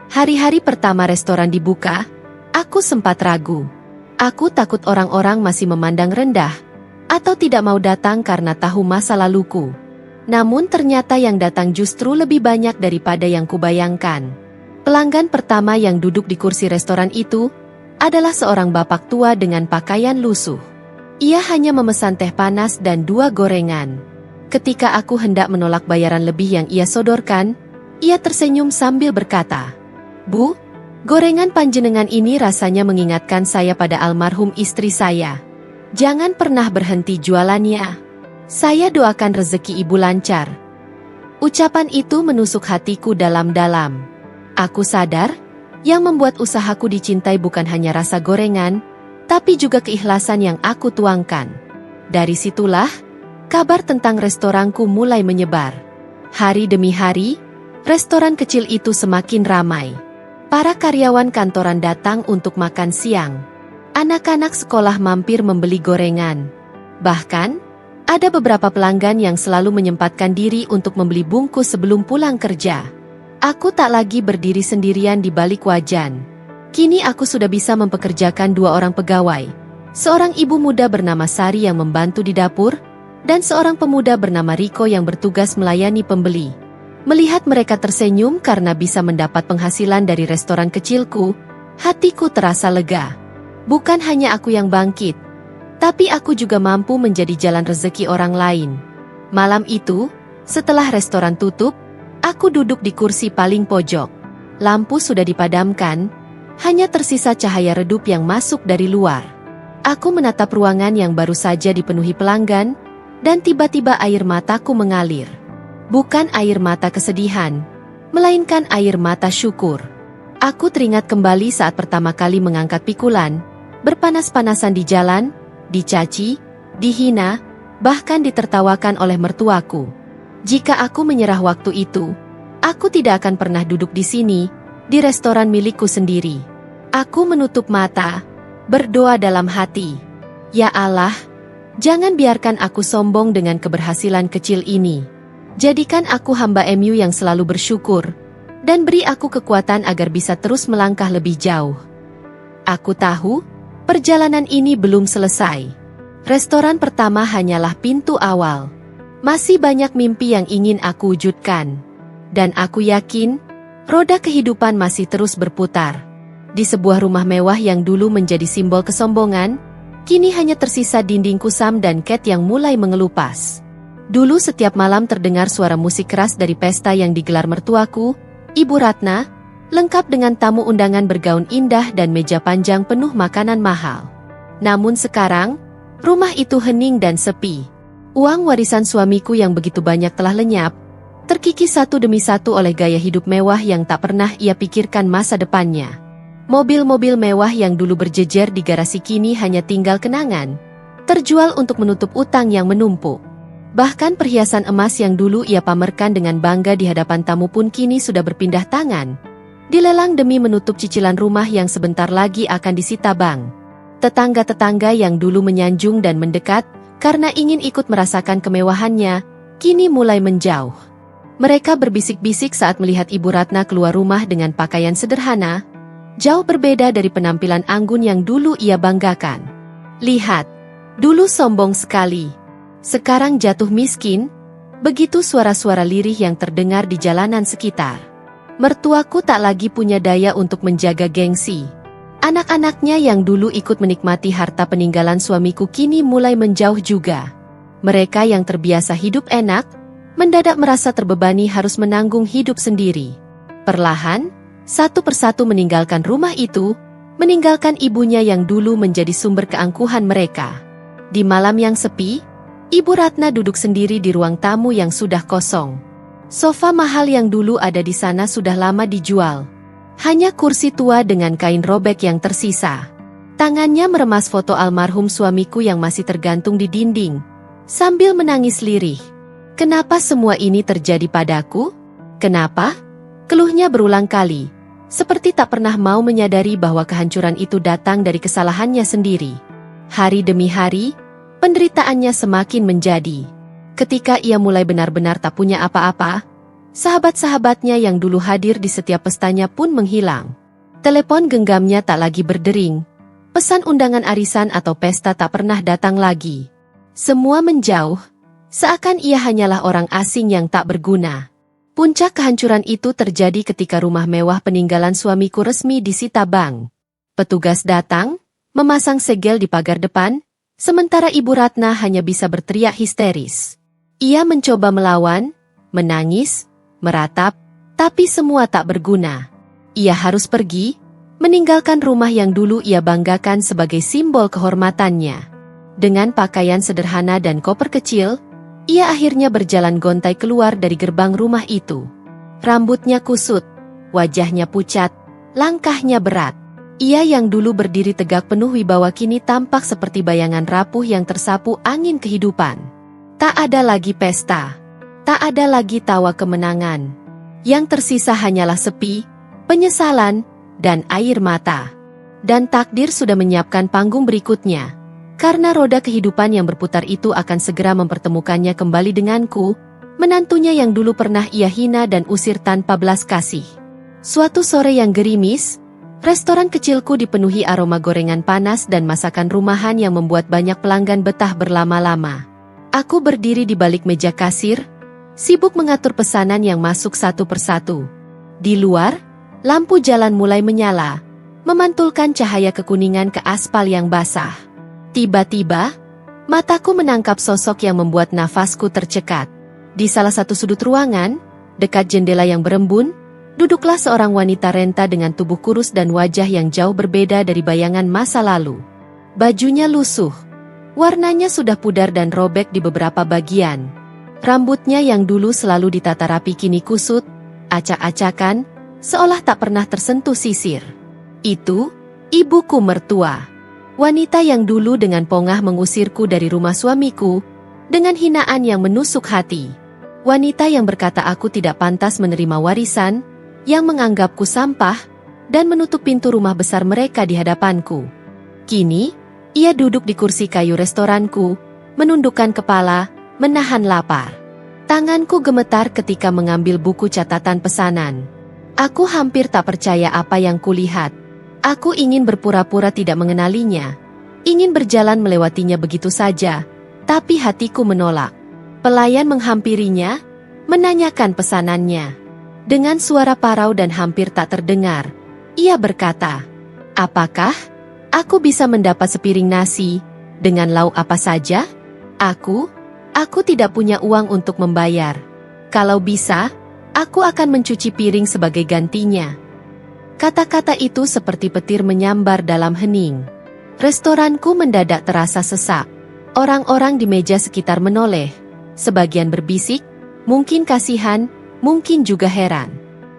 Hari-hari pertama restoran dibuka, aku sempat ragu. Aku takut orang-orang masih memandang rendah, atau tidak mau datang karena tahu masa laluku. Namun ternyata yang datang justru lebih banyak daripada yang kubayangkan. Pelanggan pertama yang duduk di kursi restoran itu adalah seorang bapak tua dengan pakaian lusuh. Ia hanya memesan teh panas dan 2 gorengan. Ketika aku hendak menolak bayaran lebih yang ia sodorkan, ia tersenyum sambil berkata, "Bu, gorengan panjenengan ini rasanya mengingatkan saya pada almarhum istri saya. Jangan pernah berhenti jualannya. Saya doakan rezeki ibu lancar." Ucapan itu menusuk hatiku dalam-dalam. Aku sadar, yang membuat usahaku dicintai bukan hanya rasa gorengan, tapi juga keikhlasan yang aku tuangkan. Dari situlah, kabar tentang restoranku mulai menyebar. Hari demi hari, restoran kecil itu semakin ramai. Para karyawan kantoran datang untuk makan siang. Anak-anak sekolah mampir membeli gorengan. Bahkan, ada beberapa pelanggan yang selalu menyempatkan diri untuk membeli bungkus sebelum pulang kerja. Aku tak lagi berdiri sendirian di balik wajan. Kini aku sudah bisa mempekerjakan 2 orang pegawai. Seorang ibu muda bernama Sari yang membantu di dapur, dan seorang pemuda bernama Riko yang bertugas melayani pembeli. Melihat mereka tersenyum karena bisa mendapat penghasilan dari restoran kecilku, hatiku terasa lega. Bukan hanya aku yang bangkit, tapi aku juga mampu menjadi jalan rezeki orang lain. Malam itu, setelah restoran tutup, aku duduk di kursi paling pojok. Lampu sudah dipadamkan, hanya tersisa cahaya redup yang masuk dari luar. Aku menatap ruangan yang baru saja dipenuhi pelanggan, dan tiba-tiba air mataku mengalir. Bukan air mata kesedihan, melainkan air mata syukur. Aku teringat kembali saat pertama kali mengangkat pikulan, berpanas-panasan di jalan, dicaci, dihina, bahkan ditertawakan oleh mertuaku. Jika aku menyerah waktu itu, aku tidak akan pernah duduk di sini, di restoran milikku sendiri. Aku menutup mata, berdoa dalam hati. Ya Allah, jangan biarkan aku sombong dengan keberhasilan kecil ini. Jadikan aku hamba MU yang selalu bersyukur, dan beri aku kekuatan agar bisa terus melangkah lebih jauh. Aku tahu, perjalanan ini belum selesai. Restoran pertama hanyalah pintu awal. Masih banyak mimpi yang ingin aku wujudkan. Dan aku yakin, roda kehidupan masih terus berputar. Di sebuah rumah mewah yang dulu menjadi simbol kesombongan, kini hanya tersisa dinding kusam dan cat yang mulai mengelupas. Dulu setiap malam terdengar suara musik keras dari pesta yang digelar mertuaku, Ibu Ratna, lengkap dengan tamu undangan bergaun indah dan meja panjang penuh makanan mahal. Namun sekarang, rumah itu hening dan sepi. Uang warisan suamiku yang begitu banyak telah lenyap, terkikis satu demi satu oleh gaya hidup mewah yang tak pernah ia pikirkan masa depannya. Mobil-mobil mewah yang dulu berjejer di garasi kini hanya tinggal kenangan, terjual untuk menutup utang yang menumpuk. Bahkan perhiasan emas yang dulu ia pamerkan dengan bangga di hadapan tamu pun kini sudah berpindah tangan, dilelang demi menutup cicilan rumah yang sebentar lagi akan disita bank. Tetangga-tetangga yang dulu menyanjung dan mendekat karena ingin ikut merasakan kemewahannya, kini mulai menjauh. Mereka berbisik-bisik saat melihat Ibu Ratna keluar rumah dengan pakaian sederhana, jauh berbeda dari penampilan anggun yang dulu ia banggakan. Lihat, dulu sombong sekali, sekarang jatuh miskin, begitu suara-suara lirih yang terdengar di jalanan sekitar. Mertuaku tak lagi punya daya untuk menjaga gengsi. Anak-anaknya yang dulu ikut menikmati harta peninggalan suamiku kini mulai menjauh juga. Mereka yang terbiasa hidup enak, mendadak merasa terbebani harus menanggung hidup sendiri. Perlahan, satu persatu meninggalkan rumah itu, meninggalkan ibunya yang dulu menjadi sumber keangkuhan mereka. Di malam yang sepi, Ibu Ratna duduk sendiri di ruang tamu yang sudah kosong. Sofa mahal yang dulu ada di sana sudah lama dijual. Hanya kursi tua dengan kain robek yang tersisa. Tangannya meremas foto almarhum suamiku yang masih tergantung di dinding, sambil menangis lirih. Kenapa semua ini terjadi padaku? Kenapa? Keluhnya berulang kali, seperti tak pernah mau menyadari bahwa kehancuran itu datang dari kesalahannya sendiri. Hari demi hari, penderitaannya semakin menjadi. Ketika ia mulai benar-benar tak punya apa-apa, sahabat-sahabatnya yang dulu hadir di setiap pestanya pun menghilang. Telepon genggamnya tak lagi berdering. Pesan undangan arisan atau pesta tak pernah datang lagi. Semua menjauh, seakan ia hanyalah orang asing yang tak berguna. Puncak kehancuran itu terjadi ketika rumah mewah peninggalan suamiku resmi disita bank. Petugas datang, memasang segel di pagar depan, sementara Ibu Ratna hanya bisa berteriak histeris. Ia mencoba melawan, menangis, meratap, tapi semua tak berguna. Ia harus pergi, meninggalkan rumah yang dulu ia banggakan sebagai simbol kehormatannya. Dengan pakaian sederhana dan koper kecil, ia akhirnya berjalan gontai keluar dari gerbang rumah itu. Rambutnya kusut, wajahnya pucat, langkahnya berat. Ia yang dulu berdiri tegak penuh wibawa kini tampak seperti bayangan rapuh yang tersapu angin kehidupan. Tak ada lagi pesta, tak ada lagi tawa kemenangan. Yang tersisa hanyalah sepi, penyesalan, dan air mata. Dan takdir sudah menyiapkan panggung berikutnya. Karena roda kehidupan yang berputar itu akan segera mempertemukannya kembali denganku, menantunya yang dulu pernah ia hina dan usir tanpa belas kasih. Suatu sore yang gerimis, restoran kecilku dipenuhi aroma gorengan panas dan masakan rumahan yang membuat banyak pelanggan betah berlama-lama. Aku berdiri di balik meja kasir, sibuk mengatur pesanan yang masuk satu persatu. Di luar, lampu jalan mulai menyala, memantulkan cahaya kekuningan ke aspal yang basah. Tiba-tiba, mataku menangkap sosok yang membuat nafasku tercekat. Di salah satu sudut ruangan, dekat jendela yang berembun, duduklah seorang wanita renta dengan tubuh kurus dan wajah yang jauh berbeda dari bayangan masa lalu. Bajunya lusuh, warnanya sudah pudar dan robek di beberapa bagian. Rambutnya yang dulu selalu ditata rapi kini kusut, acak-acakan, seolah tak pernah tersentuh sisir. Itu, ibuku mertua. Wanita yang dulu dengan pongah mengusirku dari rumah suamiku, dengan hinaan yang menusuk hati. Wanita yang berkata aku tidak pantas menerima warisan, yang menganggapku sampah, dan menutup pintu rumah besar mereka di hadapanku. Kini, ia duduk di kursi kayu restoranku, menundukkan kepala, menahan lapar. Tanganku gemetar ketika mengambil buku catatan pesanan. Aku hampir tak percaya apa yang kulihat. Aku ingin berpura-pura tidak mengenalinya. Ingin berjalan melewatinya begitu saja, tapi hatiku menolak. Pelayan menghampirinya, menanyakan pesanannya. Dengan suara parau dan hampir tak terdengar, ia berkata, "Apakah aku bisa mendapat sepiring nasi, dengan lauk apa saja? Aku tidak punya uang untuk membayar. Kalau bisa, aku akan mencuci piring sebagai gantinya." Kata-kata itu seperti petir menyambar dalam hening. Restoranku mendadak terasa sesak. Orang-orang di meja sekitar menoleh. Sebagian berbisik, mungkin kasihan, mungkin juga heran.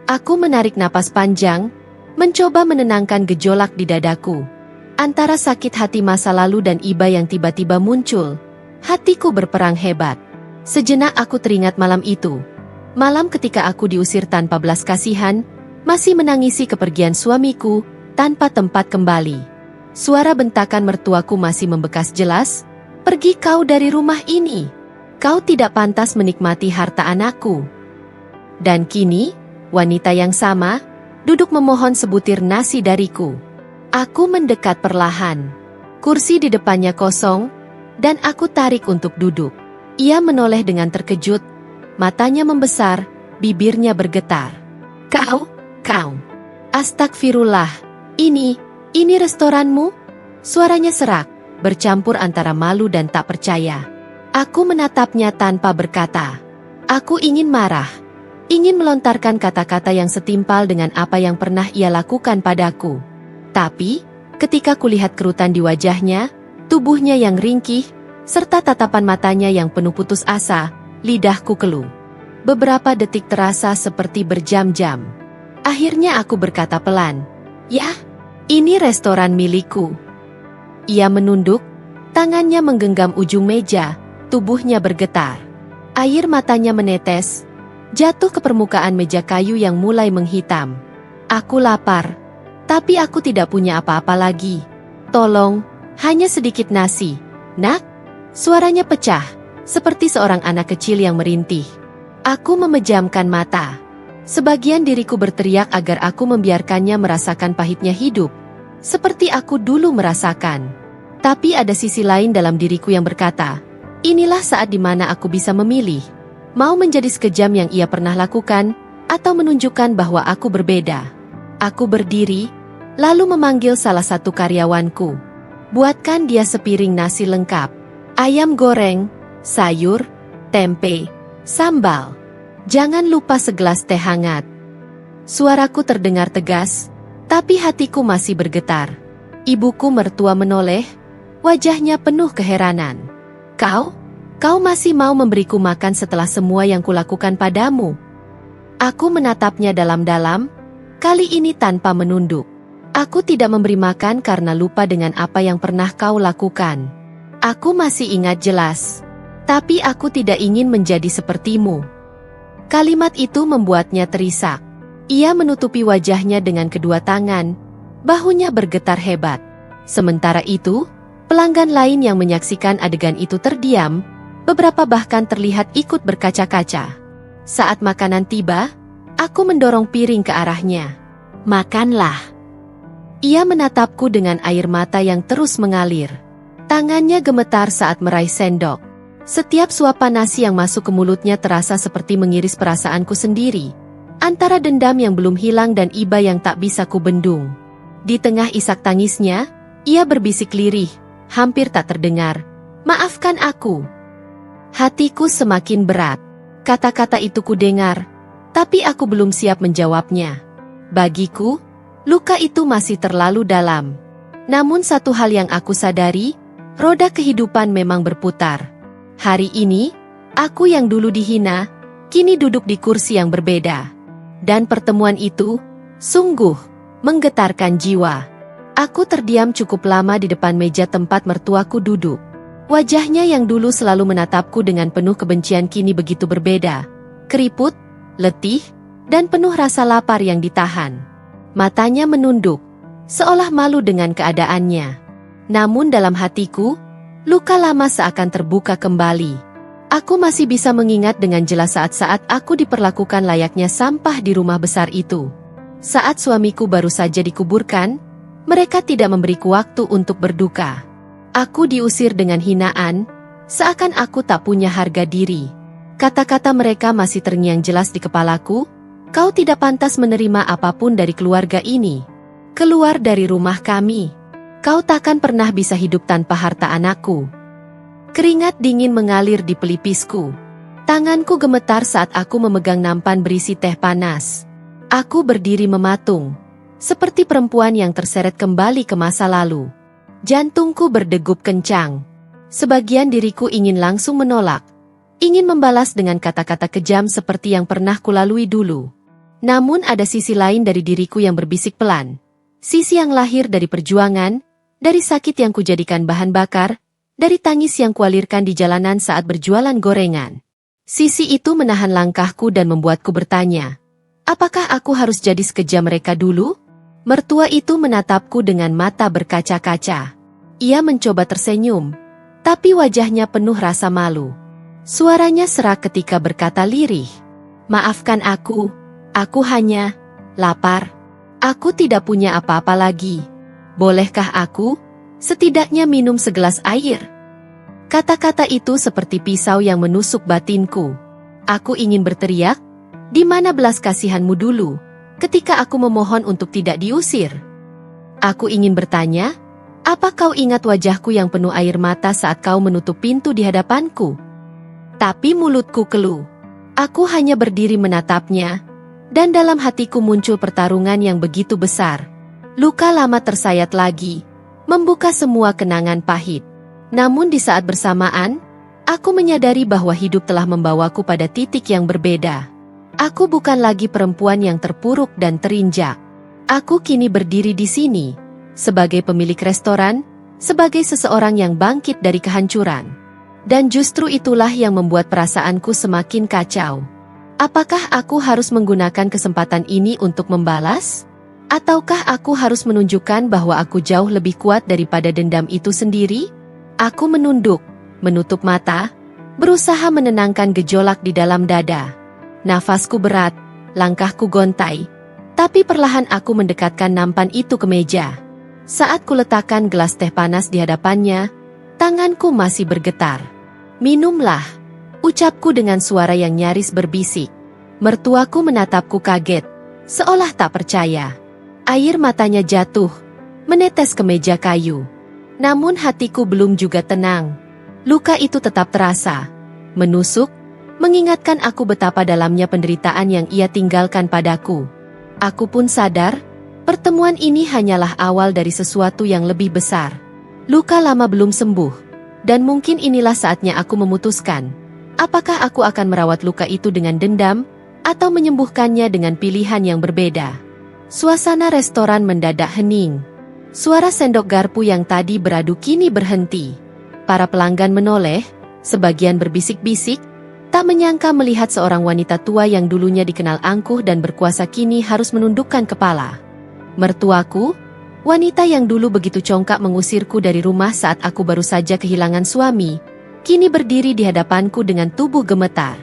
Aku menarik napas panjang, mencoba menenangkan gejolak di dadaku. Antara sakit hati masa lalu dan iba yang tiba-tiba muncul, hatiku berperang hebat. Sejenak aku teringat malam itu. Malam ketika aku diusir tanpa belas kasihan, masih menangisi kepergian suamiku, tanpa tempat kembali. Suara bentakan mertuaku masih membekas jelas, "Pergi kau dari rumah ini. Kau tidak pantas menikmati harta anakku." Dan kini, wanita yang sama, duduk memohon sebutir nasi dariku. Aku mendekat perlahan. Kursi di depannya kosong, dan aku tarik untuk duduk. Ia menoleh dengan terkejut, matanya membesar, bibirnya bergetar. Kau? Astagfirullah, ini restoranmu?" Suaranya serak, bercampur antara malu dan tak percaya. Aku menatapnya tanpa berkata. Aku ingin marah, ingin melontarkan kata-kata yang setimpal dengan apa yang pernah ia lakukan padaku. Tapi, ketika kulihat kerutan di wajahnya, tubuhnya yang ringkih, serta tatapan matanya yang penuh putus asa, lidahku keluh. Beberapa detik terasa seperti berjam-jam. Akhirnya aku berkata pelan, "Ya, ini restoran milikku." Ia menunduk, tangannya menggenggam ujung meja, tubuhnya bergetar. Air matanya menetes, jatuh ke permukaan meja kayu yang mulai menghitam. Aku lapar, tapi aku tidak punya apa-apa lagi. "Tolong, hanya sedikit nasi, Nak." Suaranya pecah, seperti seorang anak kecil yang merintih. Aku memejamkan mata. Sebagian diriku berteriak agar aku membiarkannya merasakan pahitnya hidup, seperti aku dulu merasakan. Tapi ada sisi lain dalam diriku yang berkata, inilah saat di mana aku bisa memilih. Mau menjadi sekejam yang ia pernah lakukan, atau menunjukkan bahwa aku berbeda. Aku berdiri, lalu memanggil salah satu karyawanku. Buatkan dia sepiring nasi lengkap. Ayam goreng, sayur, tempe, sambal. Jangan lupa segelas teh hangat. Suaraku terdengar tegas, tapi hatiku masih bergetar. Ibuku mertua menoleh, wajahnya penuh keheranan. Kau masih mau memberiku makan setelah semua yang kulakukan padamu? Aku menatapnya dalam-dalam, kali ini tanpa menunduk. Aku tidak memberi makan karena lupa dengan apa yang pernah kau lakukan. Aku masih ingat jelas. Tapi aku tidak ingin menjadi sepertimu. Kalimat itu membuatnya terisak. Ia menutupi wajahnya dengan kedua tangan, bahunya bergetar hebat. Sementara itu, pelanggan lain yang menyaksikan adegan itu terdiam, beberapa bahkan terlihat ikut berkaca-kaca. Saat makanan tiba, aku mendorong piring ke arahnya. Makanlah. Ia menatapku dengan air mata yang terus mengalir. Tangannya gemetar saat meraih sendok. Setiap suapan nasi yang masuk ke mulutnya terasa seperti mengiris perasaanku sendiri. Antara dendam yang belum hilang dan iba yang tak bisa kubendung. Di tengah isak tangisnya, ia berbisik lirih, hampir tak terdengar. Maafkan aku. Hatiku semakin berat. Kata-kata itu kudengar, tapi aku belum siap menjawabnya. Bagiku, luka itu masih terlalu dalam. Namun satu hal yang aku sadari, roda kehidupan memang berputar. Hari ini, aku yang dulu dihina, kini duduk di kursi yang berbeda. Dan pertemuan itu, sungguh, menggetarkan jiwa. Aku terdiam cukup lama di depan meja tempat mertuaku duduk. Wajahnya yang dulu selalu menatapku dengan penuh kebencian kini begitu berbeda. Keriput, letih, dan penuh rasa lapar yang ditahan. Matanya menunduk, seolah malu dengan keadaannya. Namun dalam hatiku, luka lama seakan terbuka kembali. Aku masih bisa mengingat dengan jelas saat-saat aku diperlakukan layaknya sampah di rumah besar itu. Saat suamiku baru saja dikuburkan, mereka tidak memberiku waktu untuk berduka. Aku diusir dengan hinaan, seakan aku tak punya harga diri. Kata-kata mereka masih terngiang jelas di kepalaku, kau tidak pantas menerima apapun dari keluarga ini. Keluar dari rumah kami. Kau takkan pernah bisa hidup tanpa harta anakku. Keringat dingin mengalir di pelipisku. Tanganku gemetar saat aku memegang nampan berisi teh panas. Aku berdiri mematung, seperti perempuan yang terseret kembali ke masa lalu. Jantungku berdegup kencang. Sebagian diriku ingin langsung menolak, ingin membalas dengan kata-kata kejam seperti yang pernah kulalui dulu. Namun ada sisi lain dari diriku yang berbisik pelan. Sisi yang lahir dari perjuangan, dari sakit yang kujadikan bahan bakar, dari tangis yang kualirkan di jalanan saat berjualan gorengan. Sisi itu menahan langkahku dan membuatku bertanya, apakah aku harus jadi sekejam mereka dulu? Mertua itu menatapku dengan mata berkaca-kaca. Ia mencoba tersenyum, tapi wajahnya penuh rasa malu. Suaranya serak ketika berkata lirih, maafkan aku hanya lapar. Aku tidak punya apa-apa lagi. Bolehkah aku setidaknya minum segelas air? Kata-kata itu seperti pisau yang menusuk batinku. Aku ingin berteriak, di mana belas kasihanmu dulu, ketika aku memohon untuk tidak diusir? Aku ingin bertanya, apa kau ingat wajahku yang penuh air mata saat kau menutup pintu di hadapanku? Tapi mulutku keluh. Aku hanya berdiri menatapnya, dan dalam hatiku muncul pertarungan yang begitu besar. Luka lama tersayat lagi, membuka semua kenangan pahit. Namun di saat bersamaan, aku menyadari bahwa hidup telah membawaku pada titik yang berbeda. Aku bukan lagi perempuan yang terpuruk dan terinjak. Aku kini berdiri di sini, sebagai pemilik restoran, sebagai seseorang yang bangkit dari kehancuran. Dan justru itulah yang membuat perasaanku semakin kacau. Apakah aku harus menggunakan kesempatan ini untuk membalas? Ataukah aku harus menunjukkan bahwa aku jauh lebih kuat daripada dendam itu sendiri? Aku menunduk, menutup mata, berusaha menenangkan gejolak di dalam dada. Nafasku berat, langkahku gontai, tapi perlahan aku mendekatkan nampan itu ke meja. Saat kuletakkan gelas teh panas di hadapannya, tanganku masih bergetar. "Minumlah," ucapku dengan suara yang nyaris berbisik. Mertuaku menatapku kaget, seolah tak percaya. Air matanya jatuh, menetes ke meja kayu. Namun hatiku belum juga tenang. Luka itu tetap terasa, menusuk, mengingatkan aku betapa dalamnya penderitaan yang ia tinggalkan padaku. Aku pun sadar, pertemuan ini hanyalah awal dari sesuatu yang lebih besar. Luka lama belum sembuh, dan mungkin inilah saatnya aku memutuskan, apakah aku akan merawat luka itu dengan dendam, atau menyembuhkannya dengan pilihan yang berbeda. Suasana restoran mendadak hening. Suara sendok garpu yang tadi beradu kini berhenti. Para pelanggan menoleh, sebagian berbisik-bisik, tak menyangka melihat seorang wanita tua yang dulunya dikenal angkuh dan berkuasa kini harus menundukkan kepala. Mertuaku, wanita yang dulu begitu congkak mengusirku dari rumah saat aku baru saja kehilangan suami, kini berdiri di hadapanku dengan tubuh gemetar.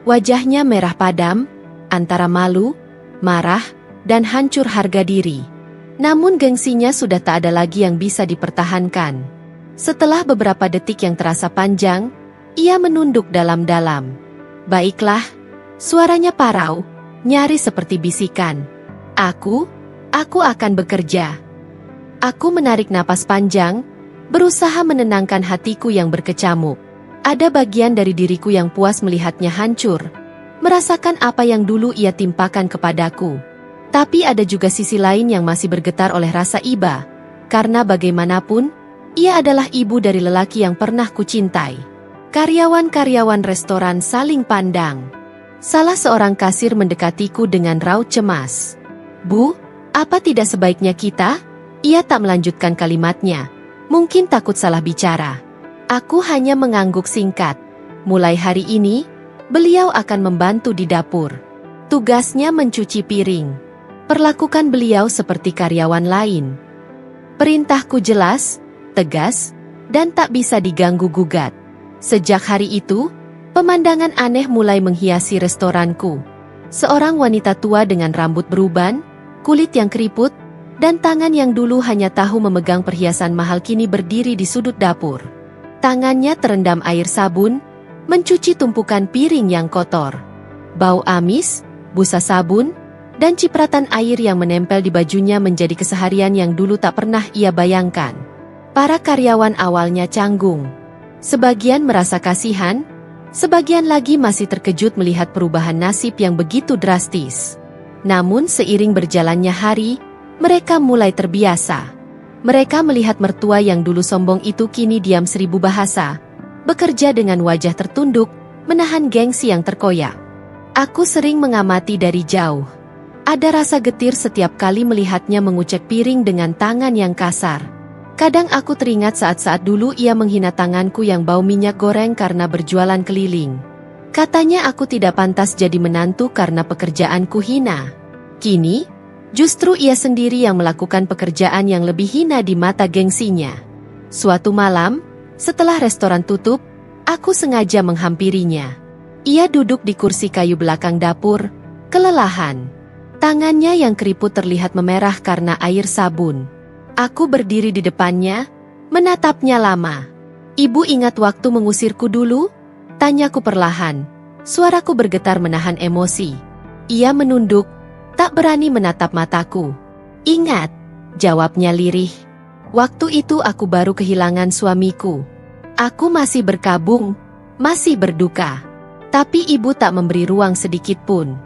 Wajahnya merah padam, antara malu, marah, dan hancur harga diri. Namun gengsinya sudah tak ada lagi yang bisa dipertahankan. Setelah beberapa detik yang terasa panjang, ia menunduk dalam-dalam. "Baiklah," suaranya parau, nyaris seperti bisikan. Aku akan bekerja." Aku menarik napas panjang, berusaha menenangkan hatiku yang berkecamuk. Ada bagian dari diriku yang puas melihatnya hancur, merasakan apa yang dulu ia timpakan kepadaku. Tapi ada juga sisi lain yang masih bergetar oleh rasa iba, karena bagaimanapun, ia adalah ibu dari lelaki yang pernah kucintai. Karyawan-karyawan restoran saling pandang. Salah seorang kasir mendekatiku dengan raut cemas. "Bu, apa tidak sebaiknya kita?" Ia tak melanjutkan kalimatnya, mungkin takut salah bicara. Aku hanya mengangguk singkat. Mulai hari ini, beliau akan membantu di dapur. Tugasnya mencuci piring. Perlakukan beliau seperti karyawan lain. Perintahku jelas, tegas, dan tak bisa diganggu-gugat. Sejak hari itu, pemandangan aneh mulai menghiasi restoranku. Seorang wanita tua dengan rambut beruban, kulit yang keriput, dan tangan yang dulu hanya tahu memegang perhiasan mahal kini berdiri di sudut dapur. Tangannya terendam air sabun, mencuci tumpukan piring yang kotor. Bau amis, busa sabun, dan cipratan air yang menempel di bajunya menjadi keseharian yang dulu tak pernah ia bayangkan. Para karyawan awalnya canggung. Sebagian merasa kasihan, sebagian lagi masih terkejut melihat perubahan nasib yang begitu drastis. Namun seiring berjalannya hari, mereka mulai terbiasa. Mereka melihat mertua yang dulu sombong itu kini diam seribu bahasa, bekerja dengan wajah tertunduk, menahan gengsi yang terkoyak. Aku sering mengamati dari jauh. Ada rasa getir setiap kali melihatnya mengucek piring dengan tangan yang kasar. Kadang aku teringat saat-saat dulu ia menghina tanganku yang bau minyak goreng karena berjualan keliling. Katanya aku tidak pantas jadi menantu karena pekerjaanku hina. Kini, justru ia sendiri yang melakukan pekerjaan yang lebih hina di mata gengsinya. Suatu malam, setelah restoran tutup, aku sengaja menghampirinya. Ia duduk di kursi kayu belakang dapur, kelelahan. Tangannya yang keriput terlihat memerah karena air sabun. Aku berdiri di depannya, menatapnya lama. "Ibu ingat waktu mengusirku dulu?" Tanyaku perlahan. Suaraku bergetar menahan emosi. Ia menunduk, tak berani menatap mataku. "Ingat," jawabnya lirih. "Waktu itu aku baru kehilangan suamiku. Aku masih berkabung, masih berduka. Tapi ibu tak memberi ruang sedikit pun.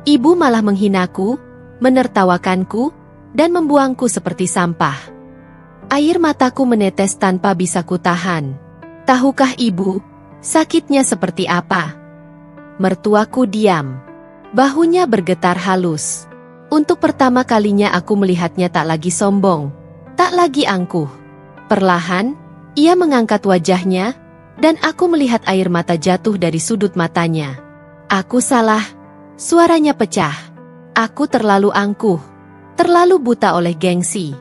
Ibu malah menghinaku, menertawakanku, dan membuangku seperti sampah." Air mataku menetes tanpa bisa kutahan. Tahukah ibu, sakitnya seperti apa? Mertuaku diam. Bahunya bergetar halus. Untuk pertama kalinya aku melihatnya tak lagi sombong, tak lagi angkuh. Perlahan, ia mengangkat wajahnya, dan aku melihat air mata jatuh dari sudut matanya. "Aku salah," suaranya pecah. "Aku terlalu angkuh, terlalu buta oleh gengsi.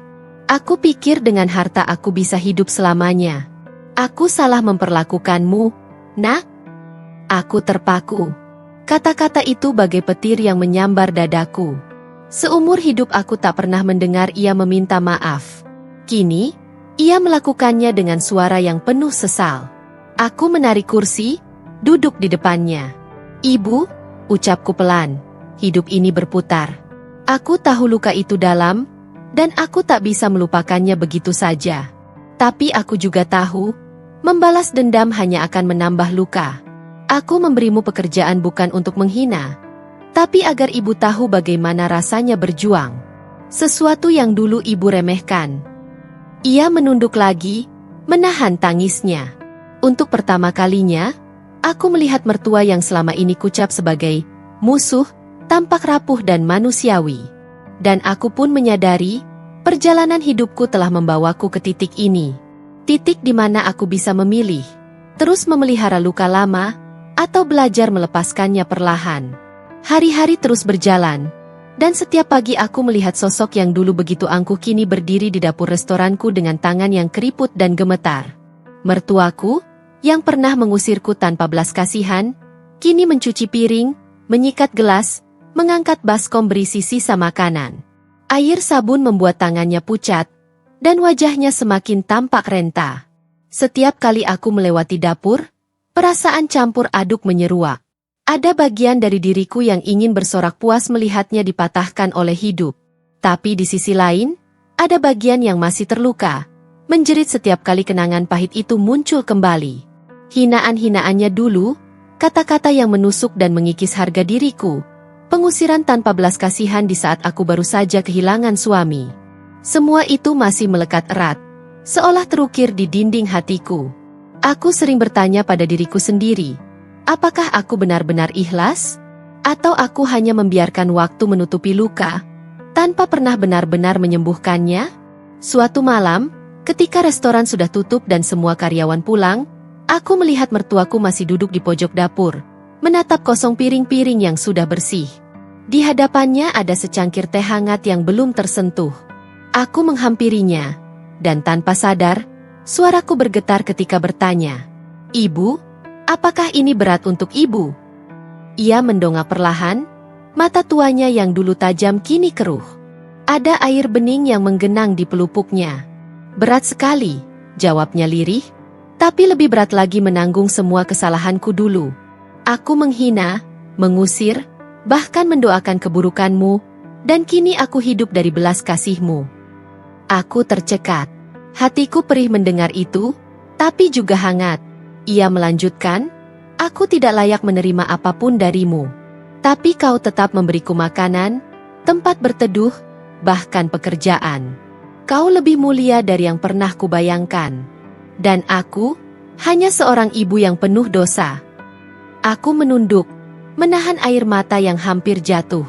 Aku pikir dengan harta aku bisa hidup selamanya. Aku salah memperlakukanmu, nak." Aku terpaku. Kata-kata itu bagai petir yang menyambar dadaku. Seumur hidup aku tak pernah mendengar ia meminta maaf. Kini, ia melakukannya dengan suara yang penuh sesal. Aku menarik kursi, duduk di depannya. "Ibu," ucapku pelan, "hidup ini berputar. Aku tahu luka itu dalam, dan aku tak bisa melupakannya begitu saja. Tapi aku juga tahu, membalas dendam hanya akan menambah luka. Aku memberimu pekerjaan bukan untuk menghina, tapi agar ibu tahu bagaimana rasanya berjuang. Sesuatu yang dulu ibu remehkan." Ia menunduk lagi, menahan tangisnya. Untuk pertama kalinya, aku melihat mertua yang selama ini kucap sebagai musuh, tampak rapuh dan manusiawi. Dan aku pun menyadari, perjalanan hidupku telah membawaku ke titik ini. Titik di mana aku bisa memilih, terus memelihara luka lama, atau belajar melepaskannya perlahan. Hari-hari terus berjalan, dan setiap pagi aku melihat sosok yang dulu begitu angkuh kini berdiri di dapur restoranku dengan tangan yang keriput dan gemetar. Mertuaku, yang pernah mengusirku tanpa belas kasihan, kini mencuci piring, menyikat gelas, mengangkat baskom berisi sisa makanan. Air sabun membuat tangannya pucat, dan wajahnya semakin tampak renta. Setiap kali aku melewati dapur, perasaan campur aduk menyeruak. Ada bagian dari diriku yang ingin bersorak puas melihatnya dipatahkan oleh hidup. Tapi di sisi lain, ada bagian yang masih terluka, menjerit setiap kali kenangan pahit itu muncul kembali. Hinaan-hinaannya dulu, kata-kata yang menusuk dan mengikis harga diriku, pengusiran tanpa belas kasihan di saat aku baru saja kehilangan suami. Semua itu masih melekat erat, seolah terukir di dinding hatiku. Aku sering bertanya pada diriku sendiri, apakah aku benar-benar ikhlas? Atau aku hanya membiarkan waktu menutupi luka, tanpa pernah benar-benar menyembuhkannya? Suatu malam, ketika restoran sudah tutup dan semua karyawan pulang, aku melihat mertuaku masih duduk di pojok dapur, menatap kosong piring-piring yang sudah bersih. Di hadapannya ada secangkir teh hangat yang belum tersentuh. Aku menghampirinya, dan tanpa sadar, suaraku bergetar ketika bertanya, "Ibu, apakah ini berat untuk ibu?" Ia mendongak perlahan, mata tuanya yang dulu tajam kini keruh. Ada air bening yang menggenang di pelupuknya. "Berat sekali," jawabnya lirih, "tapi lebih berat lagi menanggung semua kesalahanku dulu. Aku menghina, mengusir, bahkan mendoakan keburukanmu, dan kini aku hidup dari belas kasihmu." Aku tercekat. Hatiku perih mendengar itu, tapi juga hangat. Ia melanjutkan, "Aku tidak layak menerima apapun darimu. Tapi kau tetap memberiku makanan, tempat berteduh, bahkan pekerjaan. Kau lebih mulia dari yang pernah kubayangkan. Dan aku, hanya seorang ibu yang penuh dosa." Aku menunduk, menahan air mata yang hampir jatuh.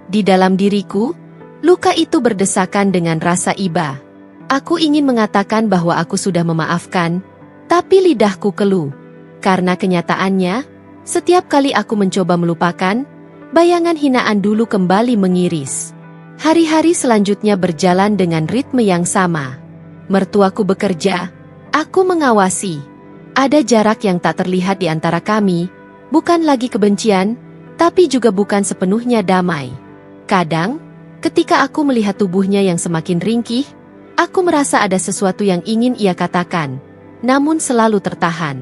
Di dalam diriku, luka itu berdesakan dengan rasa iba. Aku ingin mengatakan bahwa aku sudah memaafkan, tapi lidahku keluh. Karena kenyataannya, setiap kali aku mencoba melupakan, bayangan hinaan dulu kembali mengiris. Hari-hari selanjutnya berjalan dengan ritme yang sama. Mertuaku bekerja, aku mengawasi. Ada jarak yang tak terlihat di antara kami, bukan lagi kebencian, tapi juga bukan sepenuhnya damai. Kadang, ketika aku melihat tubuhnya yang semakin ringkih, aku merasa ada sesuatu yang ingin ia katakan, namun selalu tertahan.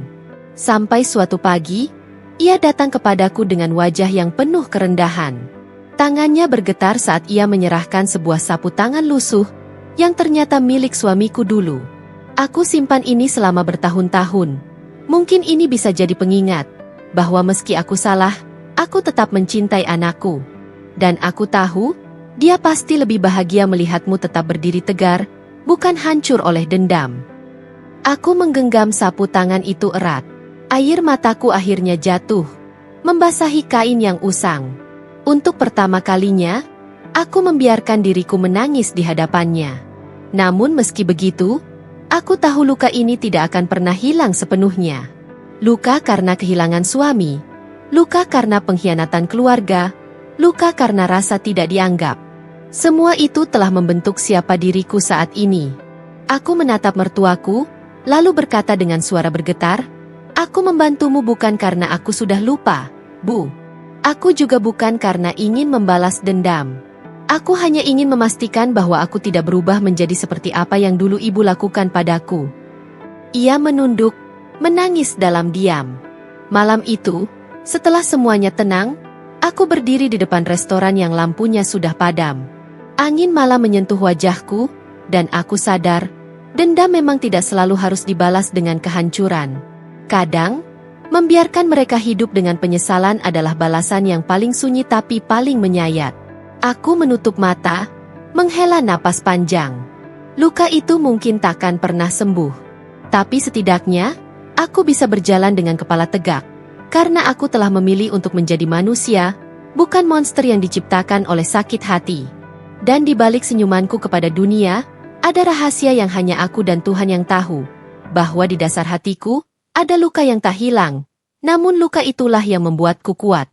Sampai suatu pagi, ia datang kepadaku dengan wajah yang penuh kerendahan. Tangannya bergetar saat ia menyerahkan sebuah sapu tangan lusuh, yang ternyata milik suamiku dulu. Aku simpan ini selama bertahun-tahun. Mungkin ini bisa jadi pengingat, bahwa meski aku salah, aku tetap mencintai anakku. Dan aku tahu, dia pasti lebih bahagia melihatmu tetap berdiri tegar, bukan hancur oleh dendam. Aku menggenggam sapu tangan itu erat. Air mataku akhirnya jatuh, membasahi kain yang usang. Untuk pertama kalinya, aku membiarkan diriku menangis di hadapannya. Namun meski begitu, aku tahu luka ini tidak akan pernah hilang sepenuhnya. Luka karena kehilangan suami, luka karena pengkhianatan keluarga, luka karena rasa tidak dianggap. Semua itu telah membentuk siapa diriku saat ini. Aku menatap mertuaku, lalu berkata dengan suara bergetar, Aku membantumu bukan karena aku sudah lupa, Bu. Aku juga bukan karena ingin membalas dendam. Aku hanya ingin memastikan bahwa aku tidak berubah menjadi seperti apa yang dulu ibu lakukan padaku. Ia menunduk, menangis dalam diam. Malam itu, setelah semuanya tenang, aku berdiri di depan restoran yang lampunya sudah padam. Angin malam menyentuh wajahku, dan aku sadar, dendam memang tidak selalu harus dibalas dengan kehancuran. Kadang, membiarkan mereka hidup dengan penyesalan adalah balasan yang paling sunyi tapi paling menyayat. Aku menutup mata, menghela napas panjang. Luka itu mungkin takkan pernah sembuh. Tapi setidaknya, aku bisa berjalan dengan kepala tegak. Karena aku telah memilih untuk menjadi manusia, bukan monster yang diciptakan oleh sakit hati. Dan di balik senyumanku kepada dunia, ada rahasia yang hanya aku dan Tuhan yang tahu. Bahwa di dasar hatiku, ada luka yang tak hilang. Namun luka itulah yang membuatku kuat.